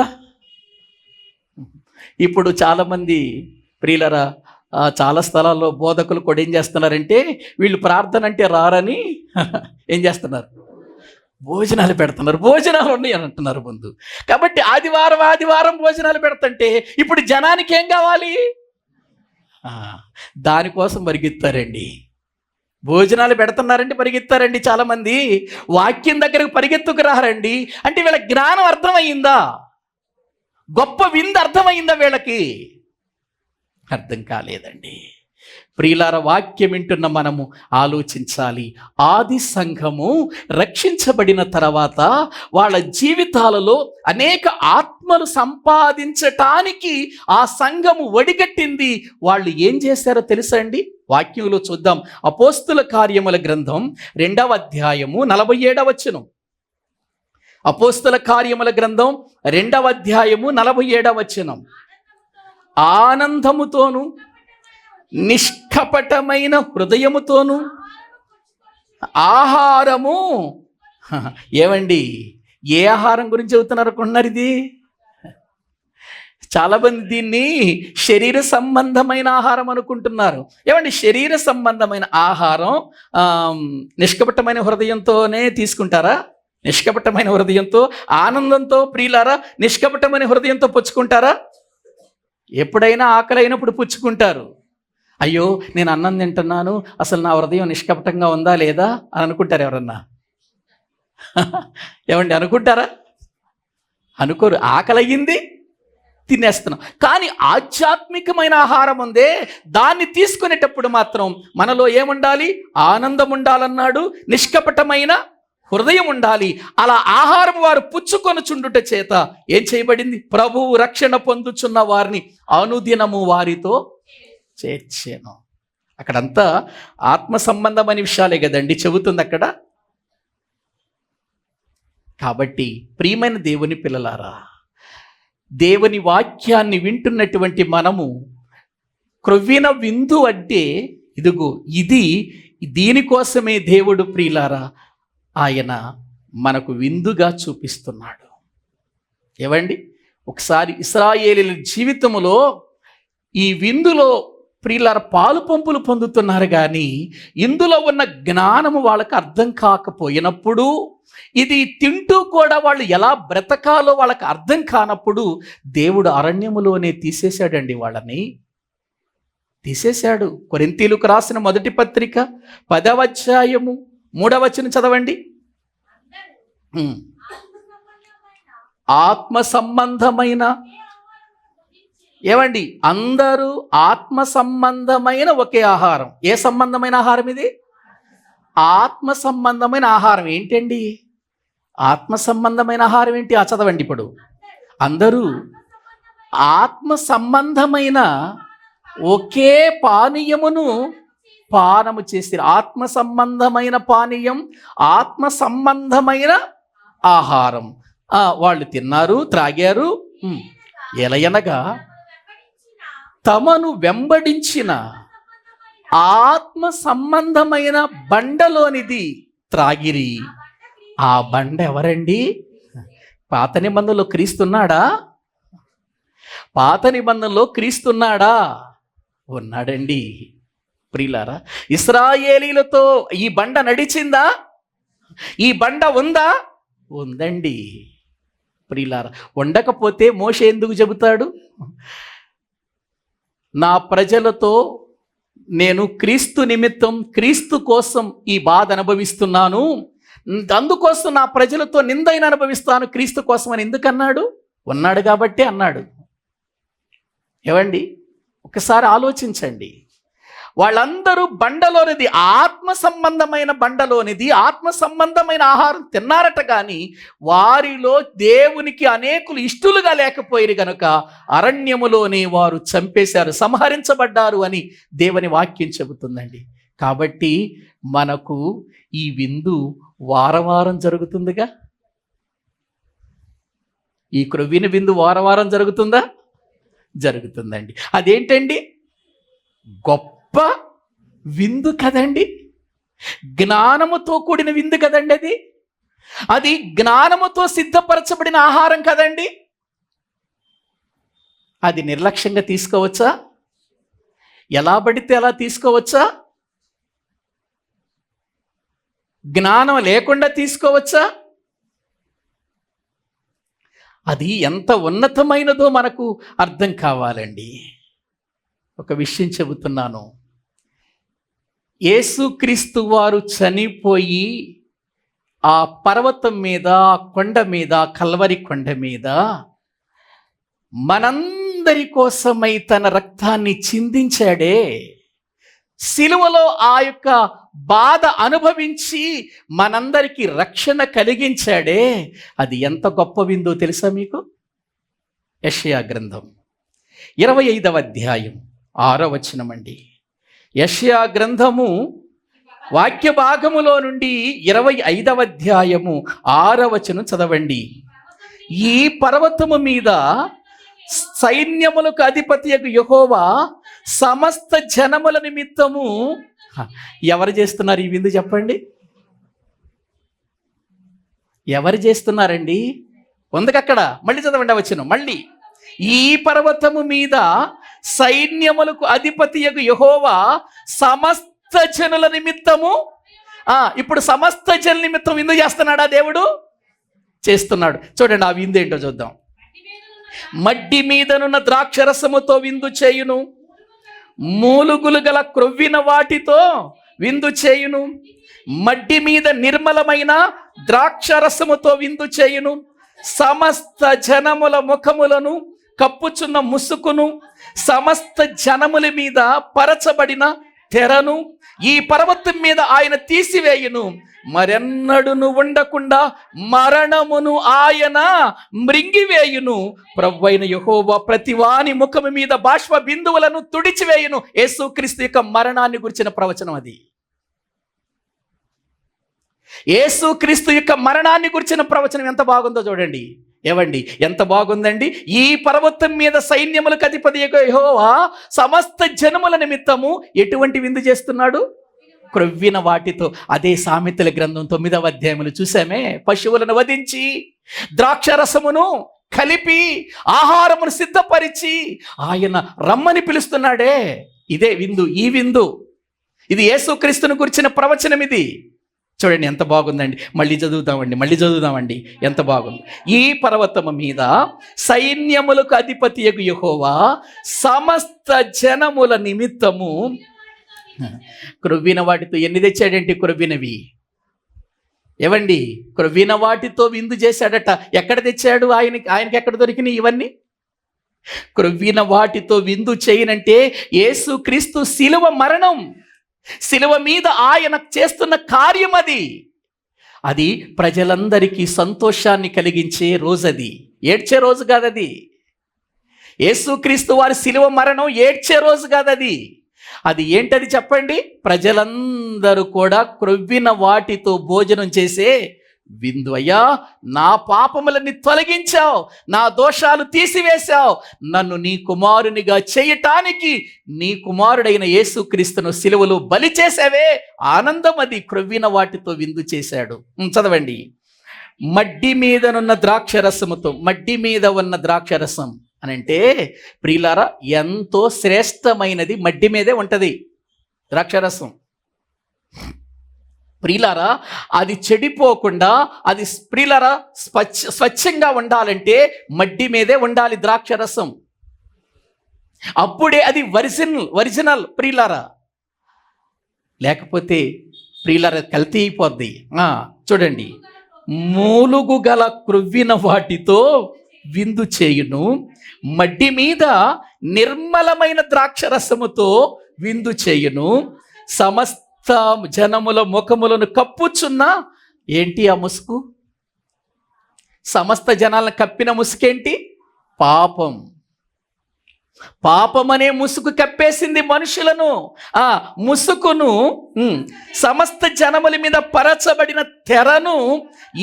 ఇప్పుడు చాలామంది ప్రియులారా, చాలా స్థలాల్లో బోధకులు కూడా ఏం చేస్తున్నారంటే, వీళ్ళు ప్రార్థన అంటే రారని ఏం చేస్తున్నారు? భోజనాలు పెడుతున్నారు. భోజనాలు ఉన్నాయి అని అంటున్నారు ముందు. కాబట్టి ఆదివారం భోజనాలు పెడుతుంటే ఇప్పుడు జనానికి ఏం కావాలి? దానికోసం పరిగెత్తారండి. భోజనాలు పెడుతున్నారంటే పరిగెత్తారండి చాలామంది. వాక్యం దగ్గరకు పరిగెత్తుకు రారండి. అంటే వీళ్ళ జ్ఞానం అర్థమైందా? గొప్ప విందు అర్థమైందా వీళ్ళకి? అర్థం కాలేదండి. ప్రియులార, వాక్యం వింటున్న మనము ఆలోచించాలి. ఆది సంఘము రక్షించబడిన తర్వాత వాళ్ళ జీవితాలలో అనేక ఆత్మలు సంపాదించటానికి ఆ సంఘము ఒడిగట్టింది. వాళ్ళు ఏం చేశారో తెలుసా అండి? వాక్యంలో చూద్దాం. అపోస్తుల కార్యముల గ్రంథం 2వ అధ్యాయము 47వ వచనం. అపోస్తుల కార్యముల గ్రంథం 2వ అధ్యాయము 47వ వచనం. ఆనందముతోను నిష్కపటమైన హృదయముతోను ఆహారము. ఏమండి, ఏ ఆహారం గురించి చెబుతున్నారు అనుకుంటున్నారు? ఇది చాలామంది దీన్ని శరీర సంబంధమైన ఆహారం అనుకుంటున్నారు. ఏమండి, శరీర సంబంధమైన ఆహారం నిష్కపటమైన హృదయంతోనే తీసుకుంటారా? నిష్కపటమైన హృదయంతో, ఆనందంతో, ప్రియులారా, నిష్కపటమైన హృదయంతో పుచ్చుకుంటారా? ఎప్పుడైనా ఆకలి అయినప్పుడు పుచ్చుకుంటారు. అయ్యో, నేను అన్నం తింటున్నాను, అసలు నా హృదయం నిష్కపటంగా ఉందా లేదా అని అనుకుంటారు ఎవరన్నా? ఏమండి, అనుకుంటారా? అనుకోరు. ఆకలి అయ్యింది, తినేస్తున్నాం. కానీ ఆధ్యాత్మికమైన ఆహారం ఉందే, దాన్ని తీసుకునేటప్పుడు మాత్రం మనలో ఏముండాలి? ఆనందం ఉండాలన్నాడు, నిష్కపటమైన హృదయం ఉండాలి. అలా ఆహారం వారు పుచ్చుకొనుచుండుట చేత ఏం చేయబడింది? ప్రభువు రక్షణ పొందుచున్న వారిని అనుదినము వారితో చేర్చాను. అక్కడంతా ఆత్మ సంబంధమైన విషయాలే కదండి చెబుతుంది అక్కడ. కాబట్టి ప్రియమైన దేవుని పిల్లలారా, దేవుని వాక్యాన్ని వింటున్నటువంటి మనము క్రొవ్విన విందు అంటే ఇదిగో ఇది, దీనికోసమే దేవుడు ప్రియులారా ఆయన మనకు విందుగా చూపిస్తున్నాడు. ఏవండి, ఒకసారి ఇశ్రాయేలీయుల జీవితంలో ఈ విందులో ప్రియులారా పాలు పంపులు పొందుతున్నారు, కానీ ఇందులో ఉన్న జ్ఞానము వాళ్ళకి అర్థం కాకపోయినప్పుడు, ఇది తింటూ కూడా వాళ్ళు ఎలా బ్రతకాలో వాళ్ళకి అర్థం కానప్పుడు దేవుడు అరణ్యములోనే తీసేశాడండి, వాళ్ళని తీసేశాడు. కొరింథీయులకు రాసిన మొదటి పత్రిక 10వ అధ్యాయము 3వ వచనం చదవండి. ఆత్మ సంబంధమైన, ఏమండి, అందరూ ఆత్మ సంబంధమైన ఒకే ఆహారం. ఏ సంబంధమైన ఆహారం ఇది? ఆత్మ సంబంధమైన ఆహారం. ఏంటండి ఆత్మ సంబంధమైన ఆహారం ఏంటి? చదవండి ఇప్పుడు. అందరూ ఆత్మ సంబంధమైన ఒకే పానీయమును పానము చేసి, ఆత్మ సంబంధమైన పానీయం, ఆత్మ సంబంధమైన ఆహారం వాళ్ళు తిన్నారు, త్రాగారు. ఎలయనగా తమను వెంబడించిన ఆత్మ సంబంధమైన బండలోనిది త్రాగిరి. ఆ బండ ఎవరండి? పాత నిబంధనలో క్రీస్తున్నాడా? పాత నిబంధనలో క్రీస్తున్నాడా? ఉన్నాడండి. ప్రియులారా, ఇశ్రాయేలీలతో ఈ బండ నడిచిందా? ఈ బండ ఉందా? ఉందండి. ప్రియులారా, ఉండకపోతే మోషే ఎందుకు చెబుతాడు? నా ప్రజలతో నేను క్రీస్తు నిమిత్తం, క్రీస్తు కోసం ఈ బాధ అనుభవిస్తున్నాను, అందుకోసం నా ప్రజలతో నిందైన అనుభవిస్తాను క్రీస్తు కోసం అని ఎందుకన్నాడు? ఉన్నాడు కాబట్టి అన్నాడు. ఏవండి, ఒకసారి ఆలోచించండి. వాళ్ళందరూ బండలోనిది, ఆత్మ సంబంధమైన బండలోనిది, ఆత్మ సంబంధమైన ఆహారం తిన్నారట, కానీ వారిలో దేవునికి అనేకులు ఇష్టలుగా లేకపోయారు గనుక అరణ్యములోనే వారు చంపేశారు, సంహరించబడ్డారు అని దేవుని వాక్యం చెబుతుందండి. కాబట్టి మనకు ఈ విందు వారం జరుగుతుందిగా. ఈ క్రొవ్విన విందు వారం జరుగుతుందా? జరుగుతుందండి. అదేంటండి? గొప్ప విందు కదండి, జ్ఞానముతో కూడిన విందు కదండి. అది జ్ఞానముతో సిద్ధపరచబడిన ఆహారం కదండి. అది నిర్లక్ష్యంగా తీసుకోవచ్చా? ఎలా పడితే అలా తీసుకోవచ్చా? జ్ఞానం లేకుండా తీసుకోవచ్చా? అది ఎంత ఉన్నతమైనదో మనకు అర్థం కావాలండి. ఒక విషయం చెబుతున్నాను. యేసుక్రీస్తు వారు చనిపోయి ఆ పర్వతం మీద, కొండ మీద, కల్వరి కొండ మీద మనందరి కోసమై తన రక్తాన్ని చిందించాడే, సిలువలో ఆ యొక్క బాధ అనుభవించి మనందరికీ రక్షణ కలిగించాడే, అది ఎంత గొప్ప విందో తెలుసా మీకు? యెషయా గ్రంథం 25వ అధ్యాయం 6వ వచనం అండి. యెషయా గ్రంథము వాక్య భాగములో నుండి 25వ అధ్యాయము 6వ వచనం చదవండి. ఈ పర్వతము మీద సైన్యములకు అధిపతియగు యెహోవా సమస్త జనముల నిమిత్తము, ఎవరు చేస్తున్నారు ఈ విందు చెప్పండి? ఎవరు చేస్తున్నారండి? ఉందకక్కడ మళ్ళీ చదవండి ఆ వచనం మళ్ళీ. ఈ పర్వతము మీద సైన్యములకు అధిపతియగు యెహోవా సమస్త జనుల నిమిత్తము, ఇప్పుడు సమస్త జనుల నిమిత్తం విందు చేస్తున్నాడా దేవుడు? చేస్తున్నాడు. చూడండి ఆ విందు ఏంటో చూద్దాం. మడ్డి మీదనున్న ద్రాక్షరసముతో విందు చేయును, మూలుగులు గల క్రొవ్విన వాటితో విందు చేయును, మడ్డి మీద నిర్మలమైన ద్రాక్షరసముతో విందు చేయును, సమస్త జనముల ముఖములను కప్పుచున్న ముసుకును, సమస్త జనముల మీద పరచబడిన తెరను ఈ పర్వతం మీద ఆయన తీసివేయును, మరెన్నడును ఉండకుండా మరణమును ఆయన మృంగివేయును. ప్రభువైన యెహోవా ప్రతివాని ముఖము మీద బాష్ప బిందువులను తుడిచివేయును. యేసుక్రీస్తు యొక్క మరణాన్ని గురించిన ప్రవచనం అది. యేసుక్రీస్తు యొక్క మరణాన్ని గురించిన ప్రవచనం ఎంత బాగుందో చూడండి. ఏవండి, ఎంత బాగుందండి. ఈ పర్వతం మీద సైన్యములకు అధిపతి యెహోవా సమస్త జనముల నిమిత్తము ఎటువంటి విందు చేస్తున్నాడు? క్రొవ్విన వాటితో. అదే సామెతల గ్రంథం 9వ అధ్యాయములు చూసామే. పశువులను వధించి ద్రాక్షరసమును కలిపి ఆహారమును సిద్ధపరిచి ఆయన రమ్మని పిలుస్తున్నాడే. ఇదే విందు. ఈ విందు ఇది యేసుక్రీస్తును గురించిన ప్రవచనం. ఇది చూడండి ఎంత బాగుందండి. మళ్ళీ చదువుదామండి. ఎంత బాగుంది. ఈ పర్వతము మీద సైన్యములకు అధిపతియగు యెహోవా సమస్త జనముల నిమిత్తము క్రొవ్విన వాటితో ఎన్ని తెచ్చాడంటే క్రొవ్వినవి. ఏవండి, క్రొవ్విన వాటితో విందు చేశాడట. ఎక్కడ తెచ్చాడు? ఆయనకి ఎక్కడ దొరికినాయి ఇవన్నీ? క్రొవ్విన వాటితో విందు చేయనంటే యేసుక్రీస్తు శిలువ మరణం, శిలువ మీద ఆయన చేస్తున్న కార్యం అది ప్రజలందరికీ సంతోషాన్ని కలిగించే రోజు. అది ఏడ్చే రోజు కాదది. యేసుక్రీస్తు వారి శిలువ మరణం ఏడ్చే రోజు కాదది. అది ఏంటది చెప్పండి? ప్రజలందరూ కూడా క్రొవ్విన వాటితో భోజనం చేసే విందు. అయ్యా, నా పాపములని తొలగించావు, నా దోషాలు తీసివేశావు, నన్ను నీ కుమారునిగా చేయటానికి నీ కుమారుడైన యేసుక్రీస్తును సిలువలో బలి చేసావే, ఆనందం అది. క్రొవ్విన వాటితో విందు చేశాడు. చదవండి. మడ్డి మీదనున్న ద్రాక్షరసముతో. మడ్డి మీద ఉన్న ద్రాక్షరసం అని అంటే ప్రియులారా, ఎంతో శ్రేష్టమైనది మడ్డి మీదే ఉంటుంది ద్రాక్షరసం. ప్రియులారా, అది చెడిపోకుండా, అది ప్రియులారా స్వచ్ఛంగా ఉండాలంటే మడ్డి మీదే ఉండాలి ద్రాక్షరసం. అప్పుడే అది ఒరిజినల్ ప్రియులారా. లేకపోతే ప్రియులారా కల్తీ అయిపోద్ది. చూడండి. మూలుగు గల క్రొవ్విన వాటితో విందు చేయును, మడ్డి మీద నిర్మలమైన ద్రాక్షరసముతో విందు చేయును, సమస్త జనముల ముఖములను కప్పుచున్న. ఏంటి ఆ ముసుగు? సమస్త జనాలను కప్పిన ముసుకేంటి? పాపం. పాపం అనే ముసుగు కప్పేసింది మనుషులను. ఆ ముసుగును, సమస్త జనముల మీద పరచబడిన తెరను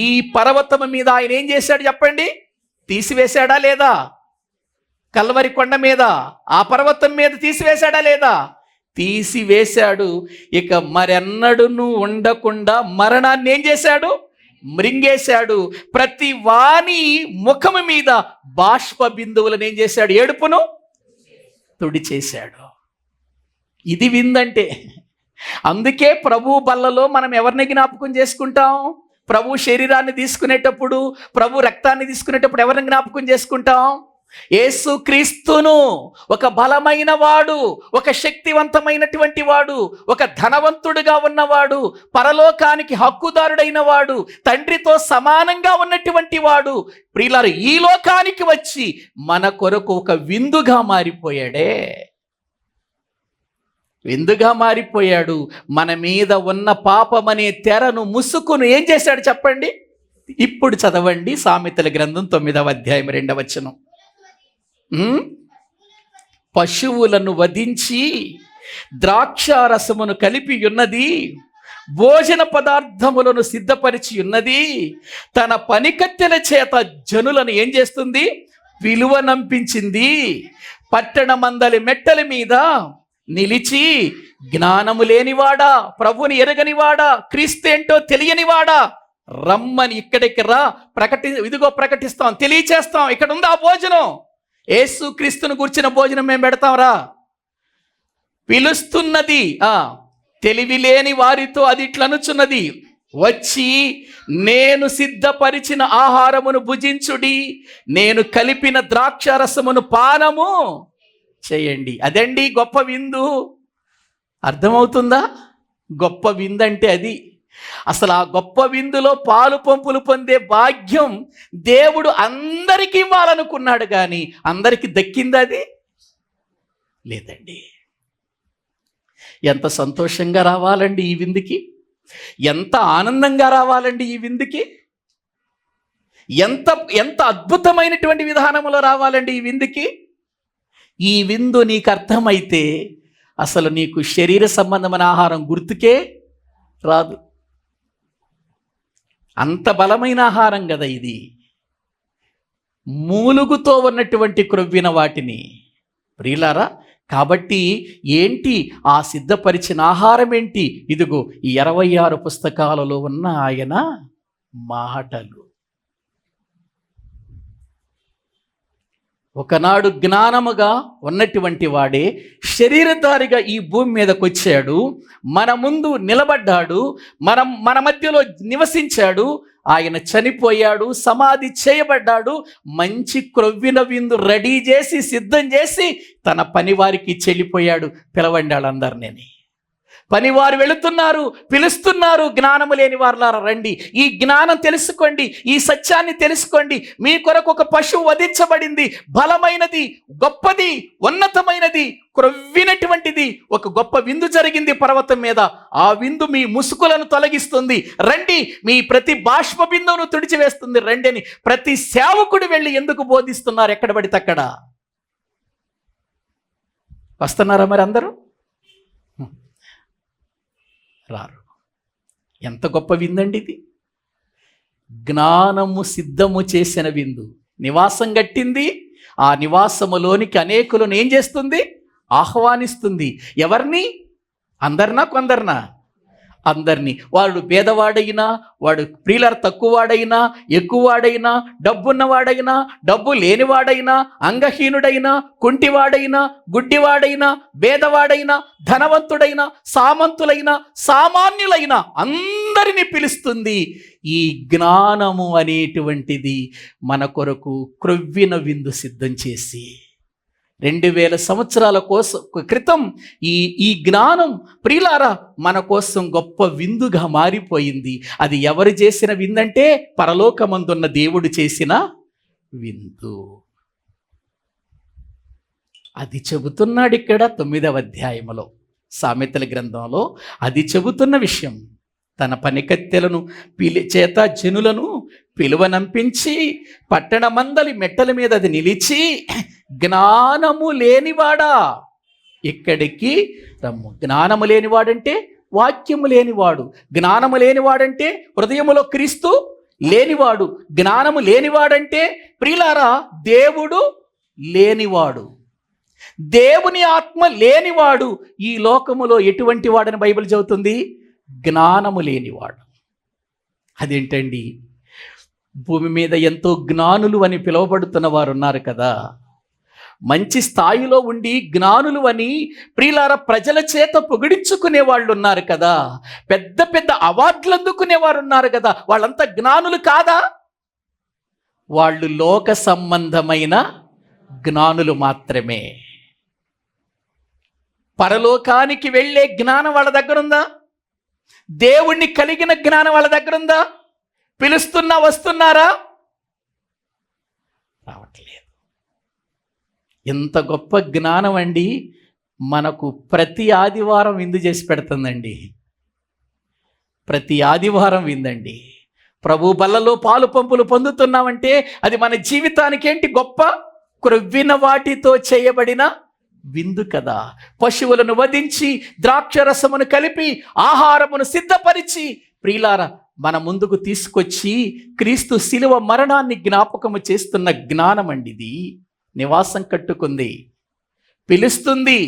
ఈ పర్వతము మీద ఆయన ఏం చేశాడు చెప్పండి? తీసివేశాడా లేదా? కల్వరి కొండ మీద, ఆ పర్వతం మీద తీసివేశాడా లేదా? తీసివేశాడు. ఇక మరెన్నడును ఉండకుండా మరణాన్ని ఏం చేశాడు? మృంగేశాడు. ప్రతి వాని ముఖము మీద బాష్ప బిందువులను ఏం చేశాడు? ఏడుపును తుడిచేశాడు. ఇది విందంటే. అందుకే ప్రభు బల్లలో మనం ఎవరిని జ్ఞాపకం చేసుకుంటాం? ప్రభు శరీరాన్ని తీసుకునేటప్పుడు, ప్రభు రక్తాన్ని తీసుకునేటప్పుడు ఎవరిని జ్ఞాపకం చేసుకుంటాం? యేసుక్రీస్తును. ఒక బలమైన వాడు, ఒక శక్తివంతమైనటువంటి వాడు, ఒక ధనవంతుడుగా ఉన్నవాడు, పరలోకానికి హక్కుదారుడైన వాడు, తండ్రితో సమానంగా ఉన్నటువంటి వాడు ప్రియులారా ఈ లోకానికి వచ్చి మన కొరకు ఒక విందుగా మారిపోయాడే. విందుగా మారిపోయాడు. మన మీద ఉన్న పాపమనే తెరను, ముసుకును ఏం చేశాడు చెప్పండి? ఇప్పుడు చదవండి సామెతల గ్రంథం 9వ అధ్యాయం 2వ వచనం. పశువులను వధించి ద్రాక్షారసమును కలిపి ఉన్నది, భోజన పదార్థములను సిద్ధపరిచి ఉన్నది, తన పనికత్తెల చేత జనులను ఏం చేస్తుంది? విలువనంపించింది. పట్టణమందలి మెట్టల మీద నిలిచి జ్ఞానము లేనివాడా, ప్రభుని ఎరగనివాడా, క్రీస్తు ఏంటో తెలియనివాడా, రమ్మని ఇక్కడికి రా, ఇదిగో ప్రకటిస్తాం, తెలియచేస్తాం. ఇక్కడ ఉంది ఆ భోజనం. యేసు క్రీస్తును గురించిన భోజనం మేము పెడతాం రా. పిలుస్తున్నది. తెలివి లేని వారితో అది ఇట్లనుచున్నది, వచ్చి నేను సిద్ధపరిచిన ఆహారమును భుజించుడి, నేను కలిపిన ద్రాక్షారసమును పానము చేయండి. అదండి గొప్ప విందు. అర్థమవుతుందా? గొప్ప విందు అంటే అది. అసలు ఆ గొప్ప విందులో పాలు పంపులు పొందే భాగ్యం దేవుడు అందరికీ ఇవ్వాలనుకున్నాడు, కానీ అందరికీ దక్కింది అది లేదండి. ఎంత సంతోషంగా రావాలండి ఈ విందుకి, ఎంత ఆనందంగా రావాలండి ఈ విందుకి, ఎంత ఎంత అద్భుతమైనటువంటి విధానంలో రావాలండి ఈ విందుకి. ఈ విందు నీకు అర్థమైతే అసలు నీకు శరీర సంబంధమైన ఆహారం గుర్తుకే రాదు. అంత బలమైన ఆహారం కదా ఇది. మూలుగుతో ఉన్నటువంటి క్రొవ్విన వాటిని ప్రియులారా. కాబట్టి ఏంటి ఆ సిద్ధపరిచిన ఆహారం ఏంటి? ఇదిగో ఈ 26 పుస్తకాలలో ఉన్న ఆయన మాటలు. ఒకనాడు జ్ఞానముగా ఉన్నటువంటి వాడే శరీరధారిగా ఈ భూమి మీదకి వచ్చాడు, మన ముందు నిలబడ్డాడు, మన మధ్యలో నివసించాడు. ఆయన చనిపోయాడు, సమాధి చేయబడ్డాడు, మంచి క్రొవ్విన విందు రెడీ చేసి సిద్ధం చేసి తన పనివారికి చెల్లిపోయాడు. పిలవండి వాళ్ళందరినీ. పనివారు వెళుతున్నారు, పిలుస్తున్నారు, జ్ఞానము లేని వారులారా రండి, ఈ జ్ఞానం తెలుసుకోండి, ఈ సత్యాన్ని తెలుసుకోండి. మీ కొరకు ఒక పశువు వధించబడింది, బలమైనది, గొప్పది, ఉన్నతమైనది, క్రొవ్వినటువంటిది. ఒక గొప్ప విందు జరిగింది పర్వతం మీద. ఆ విందు మీ ముసుకులను తొలగిస్తుంది, రండి. మీ ప్రతి బాష్ప బిందువును తుడిచివేస్తుంది, రండి అని ప్రతి సేవకుడు వెళ్ళి ఎందుకు బోధిస్తున్నారు? ఎక్కడ పడితే అక్కడ. వస్తున్నారా మరి అందరూ? రారు. ఎంత గొప్ప విందండి ఇది. జ్ఞానము సిద్ధము చేసిన విందు నివాసం గట్టింది. ఆ నివాసములోనికి అనేకులను ఏం చేస్తుంది? ఆహ్వానిస్తుంది. ఎవరిని? అందరినా కొందరినా? అందరినీ. వాడు పేదవాడైనా, వాడు ప్రియులర్ తక్కువవాడైనా, ఎక్కువవాడైనా, డబ్బున్నవాడైనా, డబ్బు లేనివాడైనా, అంగహీనుడైనా, కుంటివాడైనా, గుడ్డివాడైనా, భేదవాడైనా, ధనవంతుడైనా, సామంతులైనా, సామాన్యులైనా అందరినీ పిలుస్తుంది. ఈ జ్ఞానము అనేటువంటిది మన కొరకు క్రొవ్విన విందు సిద్ధం చేసి 2000 సంవత్సరాల క్రితం ఈ జ్ఞానం ప్రియులారా మన కోసం గొప్ప విందుగా మారిపోయింది. అది ఎవరు చేసిన విందంటే పరలోకమందున్న దేవుడు చేసిన విందు. అది చెబుతున్నాడు ఇక్కడ 9వ అధ్యాయములో, సామెతల గ్రంథంలో అది చెబుతున్న విషయం. తన పనికత్తెలను చేత జనులను పిలువనంపించి పట్టణ మందలి మెట్టల మీద అది నిలిచి, జ్ఞానము లేనివాడా ఇక్కడికి రమ్ము. జ్ఞానము లేనివాడంటే వాక్యము లేనివాడు. జ్ఞానము లేనివాడంటే హృదయములో క్రీస్తు లేనివాడు. జ్ఞానము లేనివాడంటే ప్రియులారా దేవుడు లేనివాడు, దేవుని ఆత్మ లేనివాడు. ఈ లోకములో ఎటువంటి వాడని బైబిల్ చెబుతుంది? జ్ఞానము లేనివాడు. అదేంటండి? భూమి మీద ఎంతో జ్ఞానులు అని పిలువబడుతున్న వారు ఉన్నారు కదా, మంచి స్థాయిలో ఉండి జ్ఞానులు అని ప్రియులారా ప్రజల చేత పొగిడించుకునే వాళ్ళు ఉన్నారు కదా, పెద్ద పెద్ద అవార్డులు అందుకునే వారు ఉన్నారు కదా. వాళ్ళంతా జ్ఞానులు కాదా? వాళ్ళు లోక సంబంధమైన జ్ఞానులు మాత్రమే. పరలోకానికి వెళ్ళే జ్ఞానం వాళ్ళ దగ్గర ఉందా? దేవుణ్ణి కలిగిన జ్ఞానం వాళ్ళ దగ్గర ఉందా? పిలుస్తున్నా వస్తున్నారా? రావట్లేదు. ఎంత గొప్ప జ్ఞానం అండి. మనకు ప్రతి ఆదివారం విందు చేసి పెడుతుందండి. ప్రతి ఆదివారం విందండి. ప్రభు బల్లలో పాలు పంపులు పొందుతున్నామంటే అది మన జీవితానికి ఏంటి? గొప్ప క్రొవ్విన వాటితో చేయబడిన విందు కదా. పశువులను వధించి ద్రాక్షరసమును కలిపి ఆహారమును సిద్ధపరిచి ప్రియులారా మన ముందుకు తీసుకొచ్చి క్రీస్తు శిలువ మరణాన్ని జ్ఞాపకము చేస్తున్న జ్ఞానం అండి ఇది. నివాసం కట్టుకుంది, పిలుస్తుంది,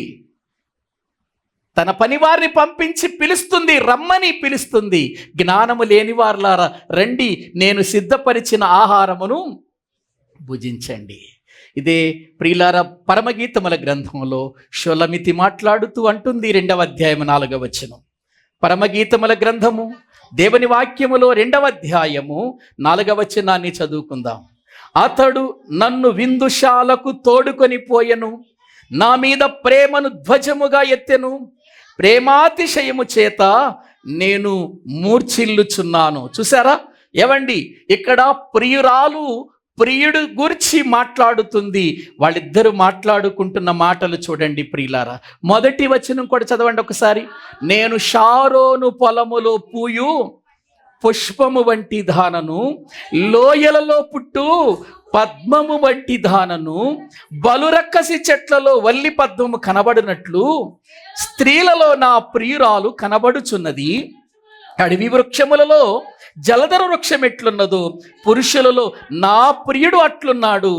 తన పనివారిని పంపించి పిలుస్తుంది, రమ్మని పిలుస్తుంది. జ్ఞానము లేని వారులారా రండి, నేను సిద్ధపరిచిన ఆహారమును భుజించండి. ఇదే ప్రియులారా పరమగీతముల గ్రంథంలో షొలమితి మాట్లాడుతూ అంటుంది 2వ అధ్యాయం 4వ వచనం. పరమగీతముల గ్రంథము దేవుని వాక్యములో 2వ అధ్యాయము 4వ వచనాన్ని చదువుకుందాం. అతడు నన్ను విందుశాలకు తోడుకొని పోయెను, నా మీద ప్రేమను ధ్వజముగా ఎత్తెను, ప్రేమాతిశయము చేత నేను మూర్ఛిల్లుచున్నాను. చూసారా ఏవండి? ఇక్కడ ప్రియురాలు ప్రియుడు గురించి మాట్లాడుతుంది. వాళ్ళిద్దరూ మాట్లాడుకుంటున్న మాటలు చూడండి ప్రియులారా. మొదటి వచనం కూడా చదవండి ఒకసారి. నేను షారోను పొలములో పూయు పుష్పము వంటి దానను, లోయలలో పుట్టు పద్మము వంటి దానను, బలురక్కసి చెట్లలో వల్లి పద్మము కనబడినట్లు స్త్రీలలో నా ప్రియురాలు కనబడుచున్నది. అడవి వృక్షములలో జలధర వృక్షం ఎట్లున్నదో పురుషులలో నా ప్రియుడు అట్లున్నాడు.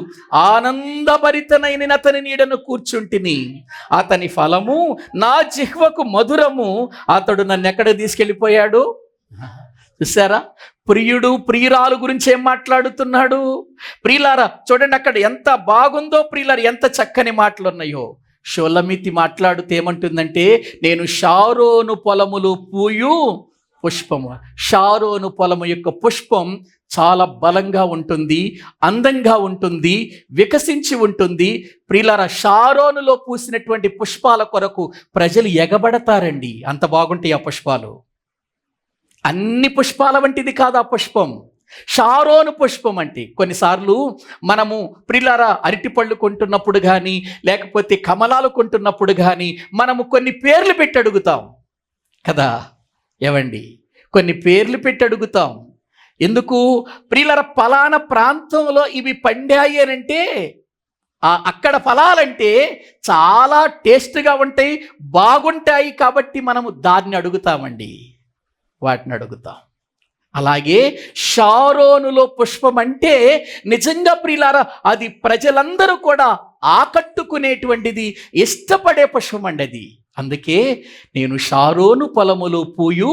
ఆనందభరితనైన అతని నీడను కూర్చుంటిని, అతని ఫలము నా జిహ్వకు మధురము. అతడు నన్ను ఎక్కడ తీసుకెళ్ళిపోయాడు? చూసారా, ప్రియుడు ప్రియురాలు గురించి ఏం మాట్లాడుతున్నాడు? ప్రియులారా చూడండి, అక్కడ ఎంత బాగుందో ప్రియులారా, ఎంత చక్కని మాటలు ఉన్నాయో. షోలమితి మాట్లాడుతూ ఏమంటుందంటే, నేను షారోను పొలములు పూయు పుష్పము. షారోను పొలము యొక్క పుష్పం చాలా బలంగా ఉంటుంది, అందంగా ఉంటుంది, వికసించి ఉంటుంది. ప్రియులారా, షారోనులో పూసినటువంటి పుష్పాల కొరకు ప్రజలు ఎగబడతారండి. అంత బాగుంటాయి ఆ పుష్పాలు. అన్ని పుష్పాల వంటిది కాదు ఆ పుష్పం, షారోను పుష్పం అంటే. కొన్నిసార్లు మనము ప్రియులారా అరటిపళ్ళు కొంటున్నప్పుడు కానీ, లేకపోతే కమలాలు కొంటున్నప్పుడు కానీ మనము కొన్ని పేర్లు పెట్టి అడుగుతాం కదా. ఏవండి, కొన్ని పేర్లు పెట్టి అడుగుతాం. ఎందుకు? ప్రియులారా, ఫలానా ప్రాంతంలో ఇవి పండాయి అని అంటే అక్కడ ఫలాలంటే చాలా టేస్ట్గా ఉంటాయి, బాగుంటాయి, కాబట్టి మనము దాన్ని అడుగుతామండి, వాటిని అడుగుతాం. అలాగే షారోనులో పుష్పం అంటే నిజంగా ప్రియులారా అది ప్రజలందరూ కూడా ఆకట్టుకునేటువంటిది, ఇష్టపడే పుష్పం అండి అది. అందుకే నేను షారోను పొలములో పూయు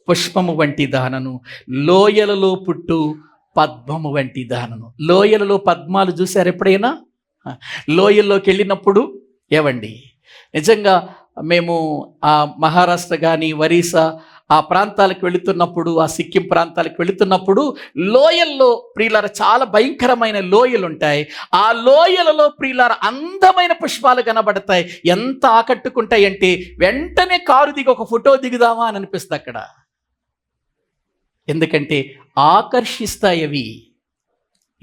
పుష్పము వంటి దానను, లోయలలో పుట్టు పద్మము వంటి దానను. లోయలలో పద్మాలు చూశారు ఎప్పుడైనా? లోయల్లోకి వెళ్ళినప్పుడు ఏవండి, నిజంగా మేము ఆ మహారాష్ట్ర కానీ ఒరిస్సా ఆ ప్రాంతాలకు వెళుతున్నప్పుడు, ఆ సిక్కిం ప్రాంతాలకు వెళుతున్నప్పుడు లోయల్లో ప్రియులార చాలా భయంకరమైన లోయలు ఉంటాయి. ఆ లోయలలో ప్రియులార అందమైన పుష్పాలు కనబడతాయి. ఎంత ఆకట్టుకుంటాయి అంటే వెంటనే కారు దిగి ఒక ఫోటో దిగుదామా అని అనిపిస్తుంది అక్కడ. ఎందుకంటే ఆకర్షిస్తాయి అవి.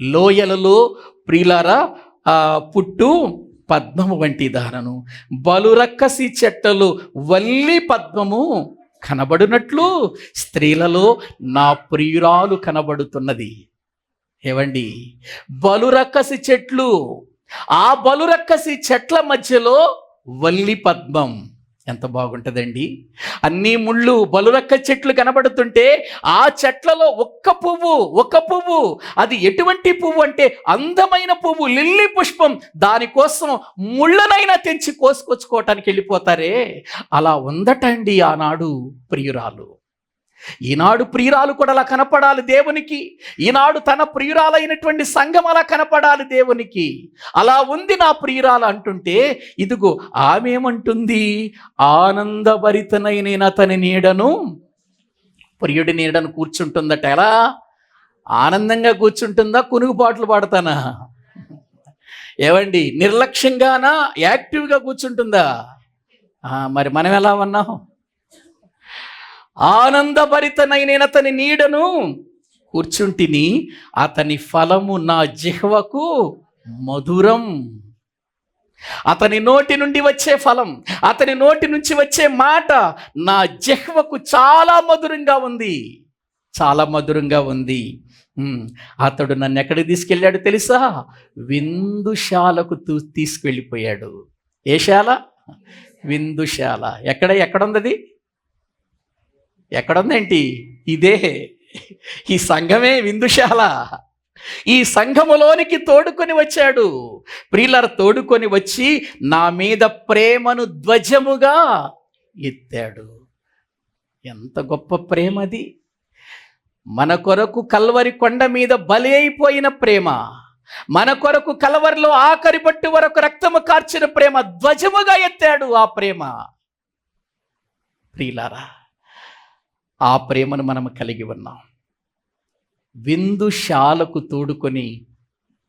లోయలలో ప్రియులార పుట్టు పద్మము వంటి దానను, బలురక్కసి చెట్టలు వల్లి పద్మము కనబడినట్లు స్త్రీలలో నా ప్రియురాలు కనబడుతున్నది. ఏవండి, బలురక్కసి చెట్లు, ఆ బలురక్కసి చెట్ల మధ్యలో వల్లి పద్మం ఎంత బాగుంటుందండి. అన్ని ముళ్ళు, బలురక్క చెట్లు కనబడుతుంటే ఆ చెట్లలో ఒక్క పువ్వు, అది ఎటువంటి పువ్వు అంటే అందమైన పువ్వు, లిల్లీ పుష్పం. దానికోసం ముళ్ళనైనా తెంచి కోసుకొచ్చుకోవటానికి వెళ్ళిపోతారే, అలా ఉందటండి ఆనాడు ప్రియురాలు. ఈనాడు ప్రియురాలు కూడా అలా కనపడాలి దేవునికి. ఈనాడు తన ప్రియురాలైనటువంటి సంఘం అలా కనపడాలి దేవునికి. అలా ఉంది నా ప్రియురాలు అంటుంటే, ఇదిగో ఆమె ఏమంటుంది? ఆనందభరితనైన అతని నీడను, ప్రియుడి నీడను కూర్చుంటుందట. ఎలా ఆనందంగా కూర్చుంటుందా? కునుగుపాట్లు పాడతానా? ఏవండి, నిర్లక్ష్యంగానా యాక్టివ్గా కూర్చుంటుందా? మరి మనం ఎలా ఉన్నాం? ఆనందభరితనైన అతని నీడను కూర్చుంటిని, అతని ఫలము నా జిహ్వకు మధురం. అతని నోటి నుండి వచ్చే ఫలం, అతని నోటి నుంచి వచ్చే మాట నా జిహ్వకు చాలా మధురంగా ఉంది, చాలా మధురంగా ఉంది. అతడు నన్ను ఎక్కడికి తీసుకెళ్ళాడు తెలుసా? విందుశాలకు తీసుకెళ్ళిపోయాడు. ఏ శాల? విందుశాల. ఎక్కడుంది? ఎక్కడుందేంటి? ఇదే, ఈ సంఘమే విందుశాల. ఈ సంఘములోనికి తోడుకొని వచ్చాడు ప్రియులారా. తోడుకొని వచ్చి నా మీద ప్రేమను ధ్వజముగా ఎత్తాడు. ఎంత గొప్ప ప్రేమ అది! మన కొరకు కల్వరి కొండ మీద బలి అయిపోయిన ప్రేమ, మన కొరకు కల్వరిలో ఆఖరి పట్టు వరకు రక్తము కార్చిన ప్రేమ ధ్వజముగా ఎత్తాడు. ఆ ప్రేమ ప్రియులారా, ఆ ప్రేమను మనం కలిగి ఉన్నాం. విందుశాలకు తోడుకొని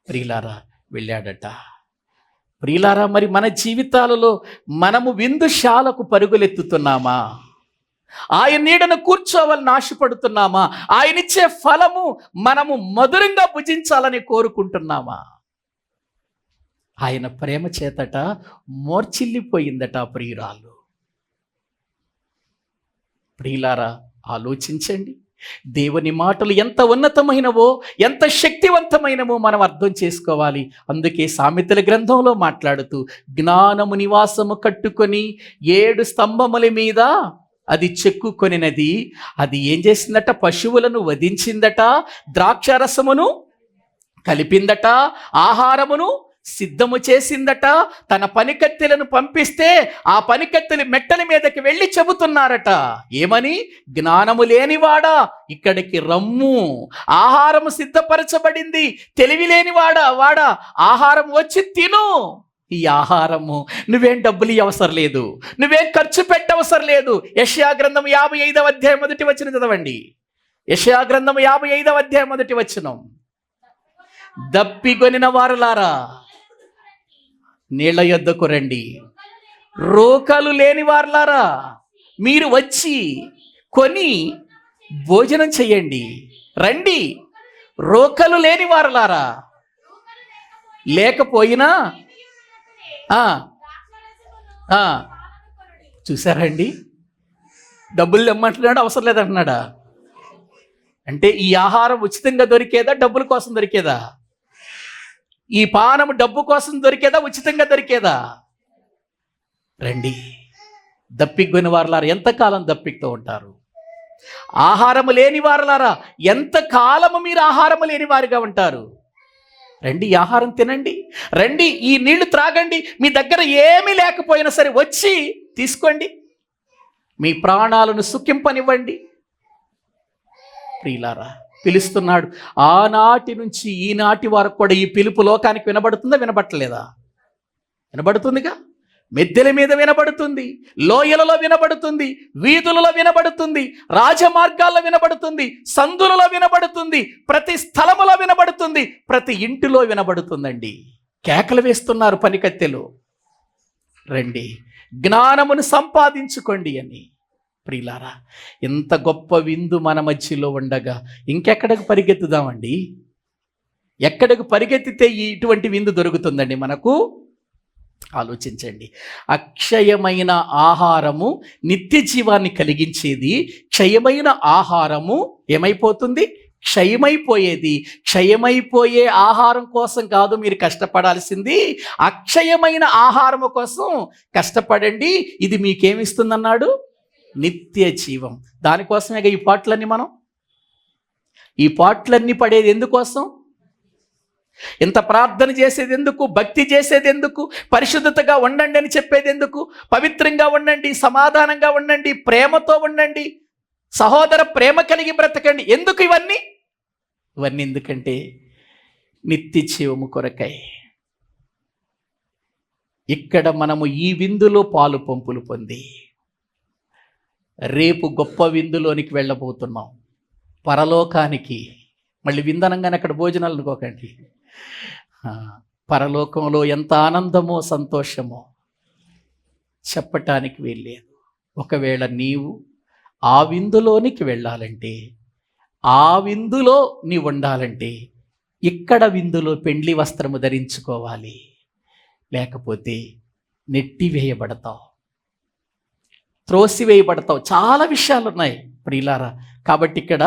ప్రియులారా వెళ్ళాడట. ప్రియులారా, మరి మన జీవితాలలో మనము విందుశాలకు పరుగులెత్తుతున్నామా? ఆయన నీడను కూర్చోవాలని ఆశపడుతున్నామా? ఆయనిచ్చే ఫలము మనము మధురంగా భుజించాలని కోరుకుంటున్నామా? ఆయన ప్రేమ చేతట మోర్చిల్లిపోయిందట ప్రియురాలు. ప్రియులారా, ఆలోచించండి. దేవుని మాటలు ఎంత ఉన్నతమైనవో, ఎంత శక్తివంతమైనవో మనం అర్థం చేసుకోవాలి. అందుకే సామెతల గ్రంథంలో మాట్లాడుతూ, జ్ఞానము నివాసము కట్టుకొని 7 స్తంభముల మీద అది చెక్కుకొనినది. అది ఏం చేసిందట? పశువులను వధించిందట, ద్రాక్షారసమును కలిపిందట, ఆహారమును సిద్ధము చేసిందట. తన పనికత్తెలను పంపిస్తే ఆ పనికత్తెలు మెట్టల మీదకి వెళ్ళి చెబుతున్నారట, ఏమని? జ్ఞానము లేనివాడా ఇక్కడికి రమ్ము, ఆహారము సిద్ధపరచబడింది. తెలివి లేనివాడా ఆహారం వచ్చి తిను. ఈ ఆహారము నువ్వేం డబ్బులు అవసరం లేదు, నువ్వేం ఖర్చు పెట్టవసరం లేదు. యెషయా గ్రంథం 55వ అధ్యాయం 1వ వచనం చదవండి. యెషయా గ్రంథం 55వ అధ్యాయం 1వ వచనం. దప్పిగొనిన వారులారా నీళ్ల యొద్దకు రండి, రోకలు లేని వారులారా మీరు వచ్చి కొని భోజనం చెయ్యండి. రండి, రోకలు లేని వారులారా. లేకపోయినా చూసారండి, డబ్బులు ఇమ్మంటున్నాడు, అవసరం లేదంటున్నాడా? అంటే ఈ ఆహారం ఉచితంగా దొరికేదా, డబ్బుల కోసం దొరికేదా? ఈ పానము డబ్బు కోసం దొరికేదా, ఉచితంగా దొరికేదా? రండి. దప్పిగొని వారులారా ఎంతకాలం దప్పికతో ఉంటారు? ఆహారము లేని వారులారా ఎంతకాలము మీరు ఆహారము లేని వారిగా ఉంటారు? రండి, ఈ ఆహారం తినండి. రండి, ఈ నీళ్లు త్రాగండి. మీ దగ్గర ఏమీ లేకపోయినా సరే వచ్చి తీసుకోండి. మీ ప్రాణాలను సుఖింపనివ్వండి. ప్రియులారా, పిలుస్తున్నాడు. ఆనాటి నుంచి ఈనాటి వరకు కూడా ఈ పిలుపు లోకానికి వినబడుతుందా, వినబట్టలేదా? వినబడుతుందిగా. మిద్దెల మీద వినబడుతుంది, లోయలలో వినబడుతుంది, వీధులలో వినబడుతుంది, రాజమార్గాల్లో వినబడుతుంది, సందులలో వినబడుతుంది, ప్రతి స్థలములో వినబడుతుంది, ప్రతి ఇంటిలో వినబడుతుందండి. కేకలు వేస్తున్నారు పనికత్తెలు, రండి జ్ఞానమును సంపాదించుకోండి అని. ప్రియులారా, ఇంత గొప్ప విందు మన మధ్యలో ఉండగా ఇంకెక్కడికి పరిగెత్తుదామండి? ఎక్కడికి పరిగెత్తితే ఇటువంటి విందు దొరుకుతుందండి మనకు? ఆలోచించండి. అక్షయమైన ఆహారము నిత్య జీవాన్ని కలిగించేది. క్షయమైన ఆహారము ఏమైపోతుంది? క్షయమైపోయేది. క్షయమైపోయే ఆహారం కోసం కాదు మీరు కష్టపడాల్సింది, అక్షయమైన ఆహారము కోసం కష్టపడండి. ఇది మీకేమిస్తుందన్నాడు? నిత్య జీవం. దానికోసమే ఈ పాటలన్నీ పడేది ఎందుకోసం? ఇంత ప్రార్థన చేసేది ఎందుకు? భక్తి చేసేది ఎందుకు? పరిశుద్ధతగా ఉండండి అని చెప్పేది ఎందుకు? పవిత్రంగా ఉండండి, సమాధానంగా ఉండండి, ప్రేమతో ఉండండి, సహోదర ప్రేమ కలిగి బ్రతకండి. ఎందుకు ఇవన్నీ ఎందుకంటే నిత్య జీవము కొరకై. ఇక్కడ మనము ఈ విందులో పాలు పంపులు పొంది రేపు గొప్ప విందులోనికి వెళ్ళబోతున్నాం, పరలోకానికి. మళ్ళీ విందనంగానే అక్కడ భోజనాలు అనుకోకండి. పరలోకంలో ఎంత ఆనందమో సంతోషమో చెప్పటానికి వీల్లేదు. ఒకవేళ నీవు ఆ విందులోనికి వెళ్ళాలంటే, ఆ విందులో నీవు ఉండాలంటే ఇక్కడ విందులో పెండ్లి వస్త్రము ధరించుకోవాలి, లేకపోతే నెట్టివేయబడతావు, త్రోసివేయబడతావు. చాలా విషయాలు ఉన్నాయి ప్రియులారా. కాబట్టి ఇక్కడ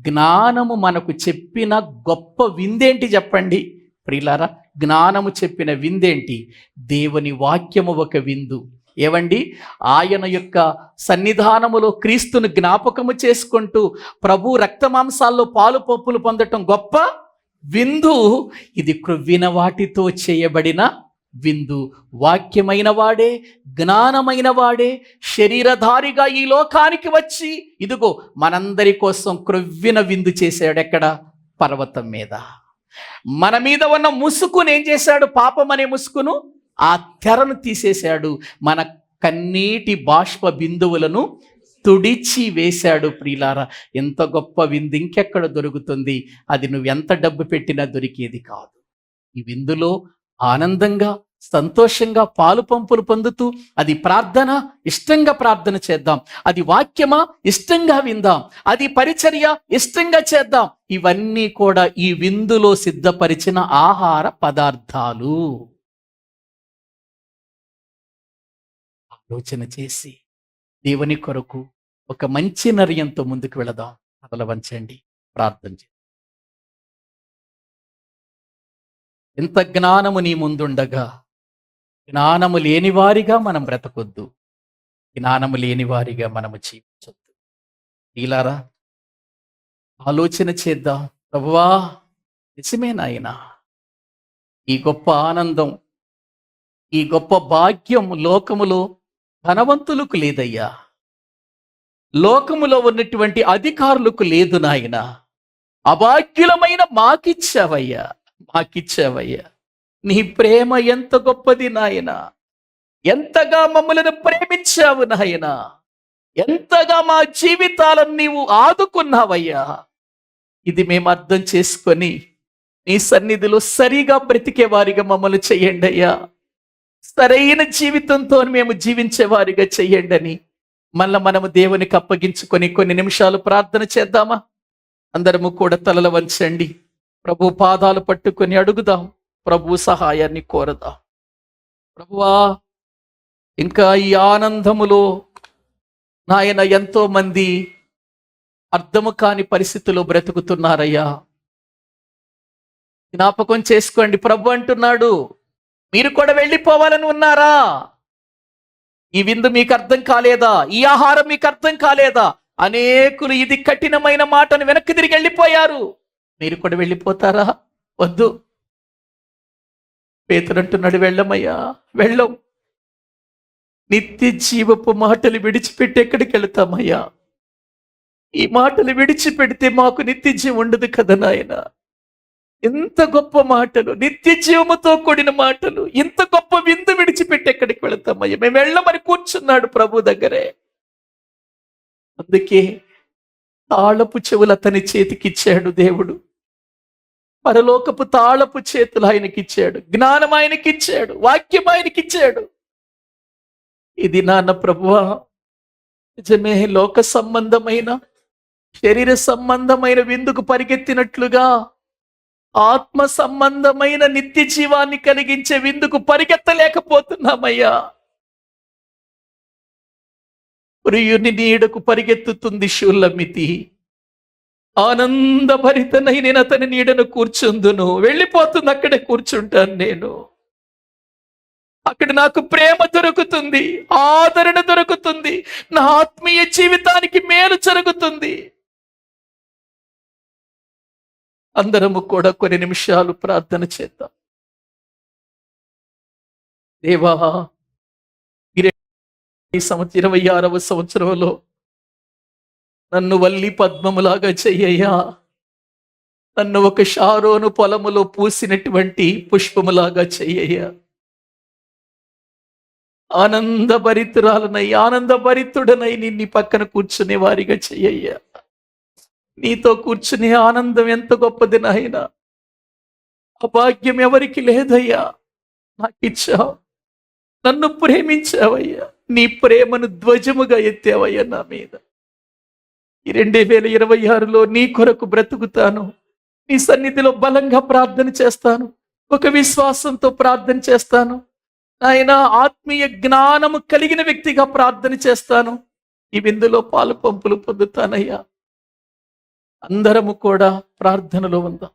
జ్ఞానము మనకు చెప్పిన గొప్ప విందేంటి చెప్పండి ప్రియులారా? జ్ఞానము చెప్పిన విందేంటి? దేవుని వాక్యము ఒక విందు. ఏవండి, ఆయన యొక్క సన్నిధానములో క్రీస్తును జ్ఞాపకము చేసుకుంటూ ప్రభు రక్తమాంసాల్లో పాలు పప్పులు పొందటం గొప్ప విందు. ఇది క్రొవ్విన వాటితో చేయబడిన విందు. వాక్యమైన వాడే, జ్ఞానమైన వాడే శరీరధారిగా ఈ లోకానికి వచ్చి ఇదిగో మనందరి కోసం క్రొవ్విన విందు చేశాడు. ఎక్కడ? పర్వతం మీద. మన మీద ఉన్న ముసుకును ఏం చేశాడు? పాపం అనే ముసుకును, ఆ తెరను తీసేశాడు. మన కన్నీటి బాష్ప బిందువులను తుడిచి వేశాడు. ప్రియులారా, ఎంత గొప్ప విందు ఇంకెక్కడ దొరుకుతుంది? అది నువ్వు ఎంత డబ్బు పెట్టినా దొరికేది కాదు. ఈ విందులో ఆనందంగా సంతోషంగా పాలు పంపులు పొందుతూ, అది ప్రార్థన, ఇష్టంగా ప్రార్థన చేద్దాం. అది వాక్యమా, ఇష్టంగా విందాం. అది పరిచర్య, ఇష్టంగా చేద్దాం. ఇవన్నీ కూడా ఈ విందులో సిద్ధపరిచిన ఆహార పదార్థాలు. ఆలోచన చేసి దేవుని కొరకు ఒక మంచి నిర్ణయంతో ముందుకు వెళదాం. తలలు వంచండి, ప్రార్థన చేద్దాం. ఎంత జ్ఞానము నీ ముందుండగా జ్ఞానము లేనివారిగా మనం బ్రతకొద్దు. జ్ఞానము లేనివారిగా మనము జీవించొద్దు. ఈలారా ఆలోచన చేద్దాం. ప్రభువా, నిజమే నాయనా, ఈ గొప్ప ఆనందం, ఈ గొప్ప భాగ్యం లోకములో ధనవంతులకు లేదయ్యా. లోకములో ఉన్నటువంటి అధికారులకు లేదు నాయన. అభాగ్యులమైన మాకిచ్చావయ్యా, మాకిచ్చావయ్యా. నీ ప్రేమ ఎంత గొప్పది నాయన. ఎంతగా మమ్మలను ప్రేమించావు నాయన. ఎంతగా మా జీవితాలను నీవు ఆదుకున్నావయ్యా. ఇది మేము అర్థం చేసుకొని నీ సన్నిధిలో సరిగా బ్రతికే వారిగా మమ్మల్ని చెయ్యండి అయ్యా. సరైన జీవితంతో మేము జీవించేవారిగా చెయ్యండి అని మళ్ళా మనము దేవునికి అప్పగించుకొని కొన్ని నిమిషాలు ప్రార్థన చేద్దామా? అందరము కూడా తలలు వంచండి. ప్రభు పాదాలు పట్టుకొని అడుగుదాం. ప్రభు సహాయాన్ని కోరదాం. ప్రభువా, ఇంకా ఈ ఆనందములో నాయన ఎంతో మంది అర్థము కాని పరిస్థితుల్లో బ్రతుకుతున్నారయ్యా. జ్ఞాపకం చేసుకోండి. ప్రభు అంటున్నాడు, మీరు కూడా వెళ్ళిపోవాలని ఉన్నారా? ఈ విందు మీకు అర్థం కాలేదా? ఈ ఆహారం మీకు అర్థం కాలేదా? అనేకులు ఇది కఠినమైన మాటను వెనక్కి తిరిగి వెళ్ళిపోయారు. మీరు కూడా వెళ్ళిపోతారా? వద్దు. పేతురు అంటున్నాడు, వెళ్ళమయ్యా, వెళ్ళం. నిత్య జీవపు మాటలు విడిచిపెట్టి ఎక్కడికి వెళతామయ్యా? ఈ మాటలు విడిచిపెడితే మాకు నిత్య జీవం ఉండదు కదా నాయన. ఎంత గొప్ప మాటలు, నిత్య జీవముతో కూడిన మాటలు, ఇంత గొప్ప విందు విడిచిపెట్టి ఎక్కడికి వెళతామయ్యా? మేము వెళ్ళమని కూర్చున్నాడు ప్రభు దగ్గరే. అందుకే తాళపు చెవులు అతని చేతికిచ్చాడు దేవుడు. పరలోకపు తాళపు చేతులు ఆయనకిచ్చాడు. జ్ఞానం ఆయనకిచ్చాడు. వాక్యం ఆయనకిచ్చాడు. ఇది నాన్న ప్రభువా, నిజమే, లోక సంబంధమైన శరీర సంబంధమైన విందుకు పరిగెత్తినట్లుగా ఆత్మ సంబంధమైన నిత్య జీవాన్ని కలిగించే విందుకు పరిగెత్తలేకపోతున్నామయ్యా. ప్రియుని నీడకు పరిగెత్తుతుంది షూలమితి. ఆనందభరితనై నేను అతని నీడను కూర్చుందును. వెళ్ళిపోతుంది, అక్కడే కూర్చుంటాను నేను. అక్కడ నాకు ప్రేమ దొరుకుతుంది, ఆదరణ దొరుకుతుంది, నా ఆత్మీయ జీవితానికి మేలు జరుగుతుంది. అందరము కూడా కొన్ని నిమిషాలు ప్రార్థన చేద్దాం. దేవా, 26వ సంవత్సరంలో నన్ను వల్లి పద్మములాగా చెయ్యయ్యా. నన్ను ఒక షారోను పొలములో పూసినటువంటి పుష్పములాగా చెయ్యయ్యా. ఆనందభరితురాలనై, ఆనందభరితుడనై నిన్ను పక్కన కూర్చునే వారిగా చెయ్యయ్యా. నీతో కూర్చునే ఆనందం ఎంత గొప్పది నాయన. ఆ భాగ్యం ఎవరికి లేదయ్యా. నాకిచ్చావు, నన్ను ప్రేమించావయ్యా. నీ ప్రేమను ధ్వజముగా ఎత్తావయ్యా నా మీద. ఈ 2026లో నీ కొరకు బ్రతుకుతాను. నీ సన్నిధిలో బలంగా ప్రార్థన చేస్తాను. ఒక విశ్వాసంతో ప్రార్థన చేస్తాను. ఆయన ఆత్మీయ జ్ఞానము కలిగిన వ్యక్తిగా ప్రార్థన చేస్తాను. ఈ విందులో పాలు పంపులు పొందుతానయ్యా. అందరము కూడా ప్రార్థనలో ఉందాం.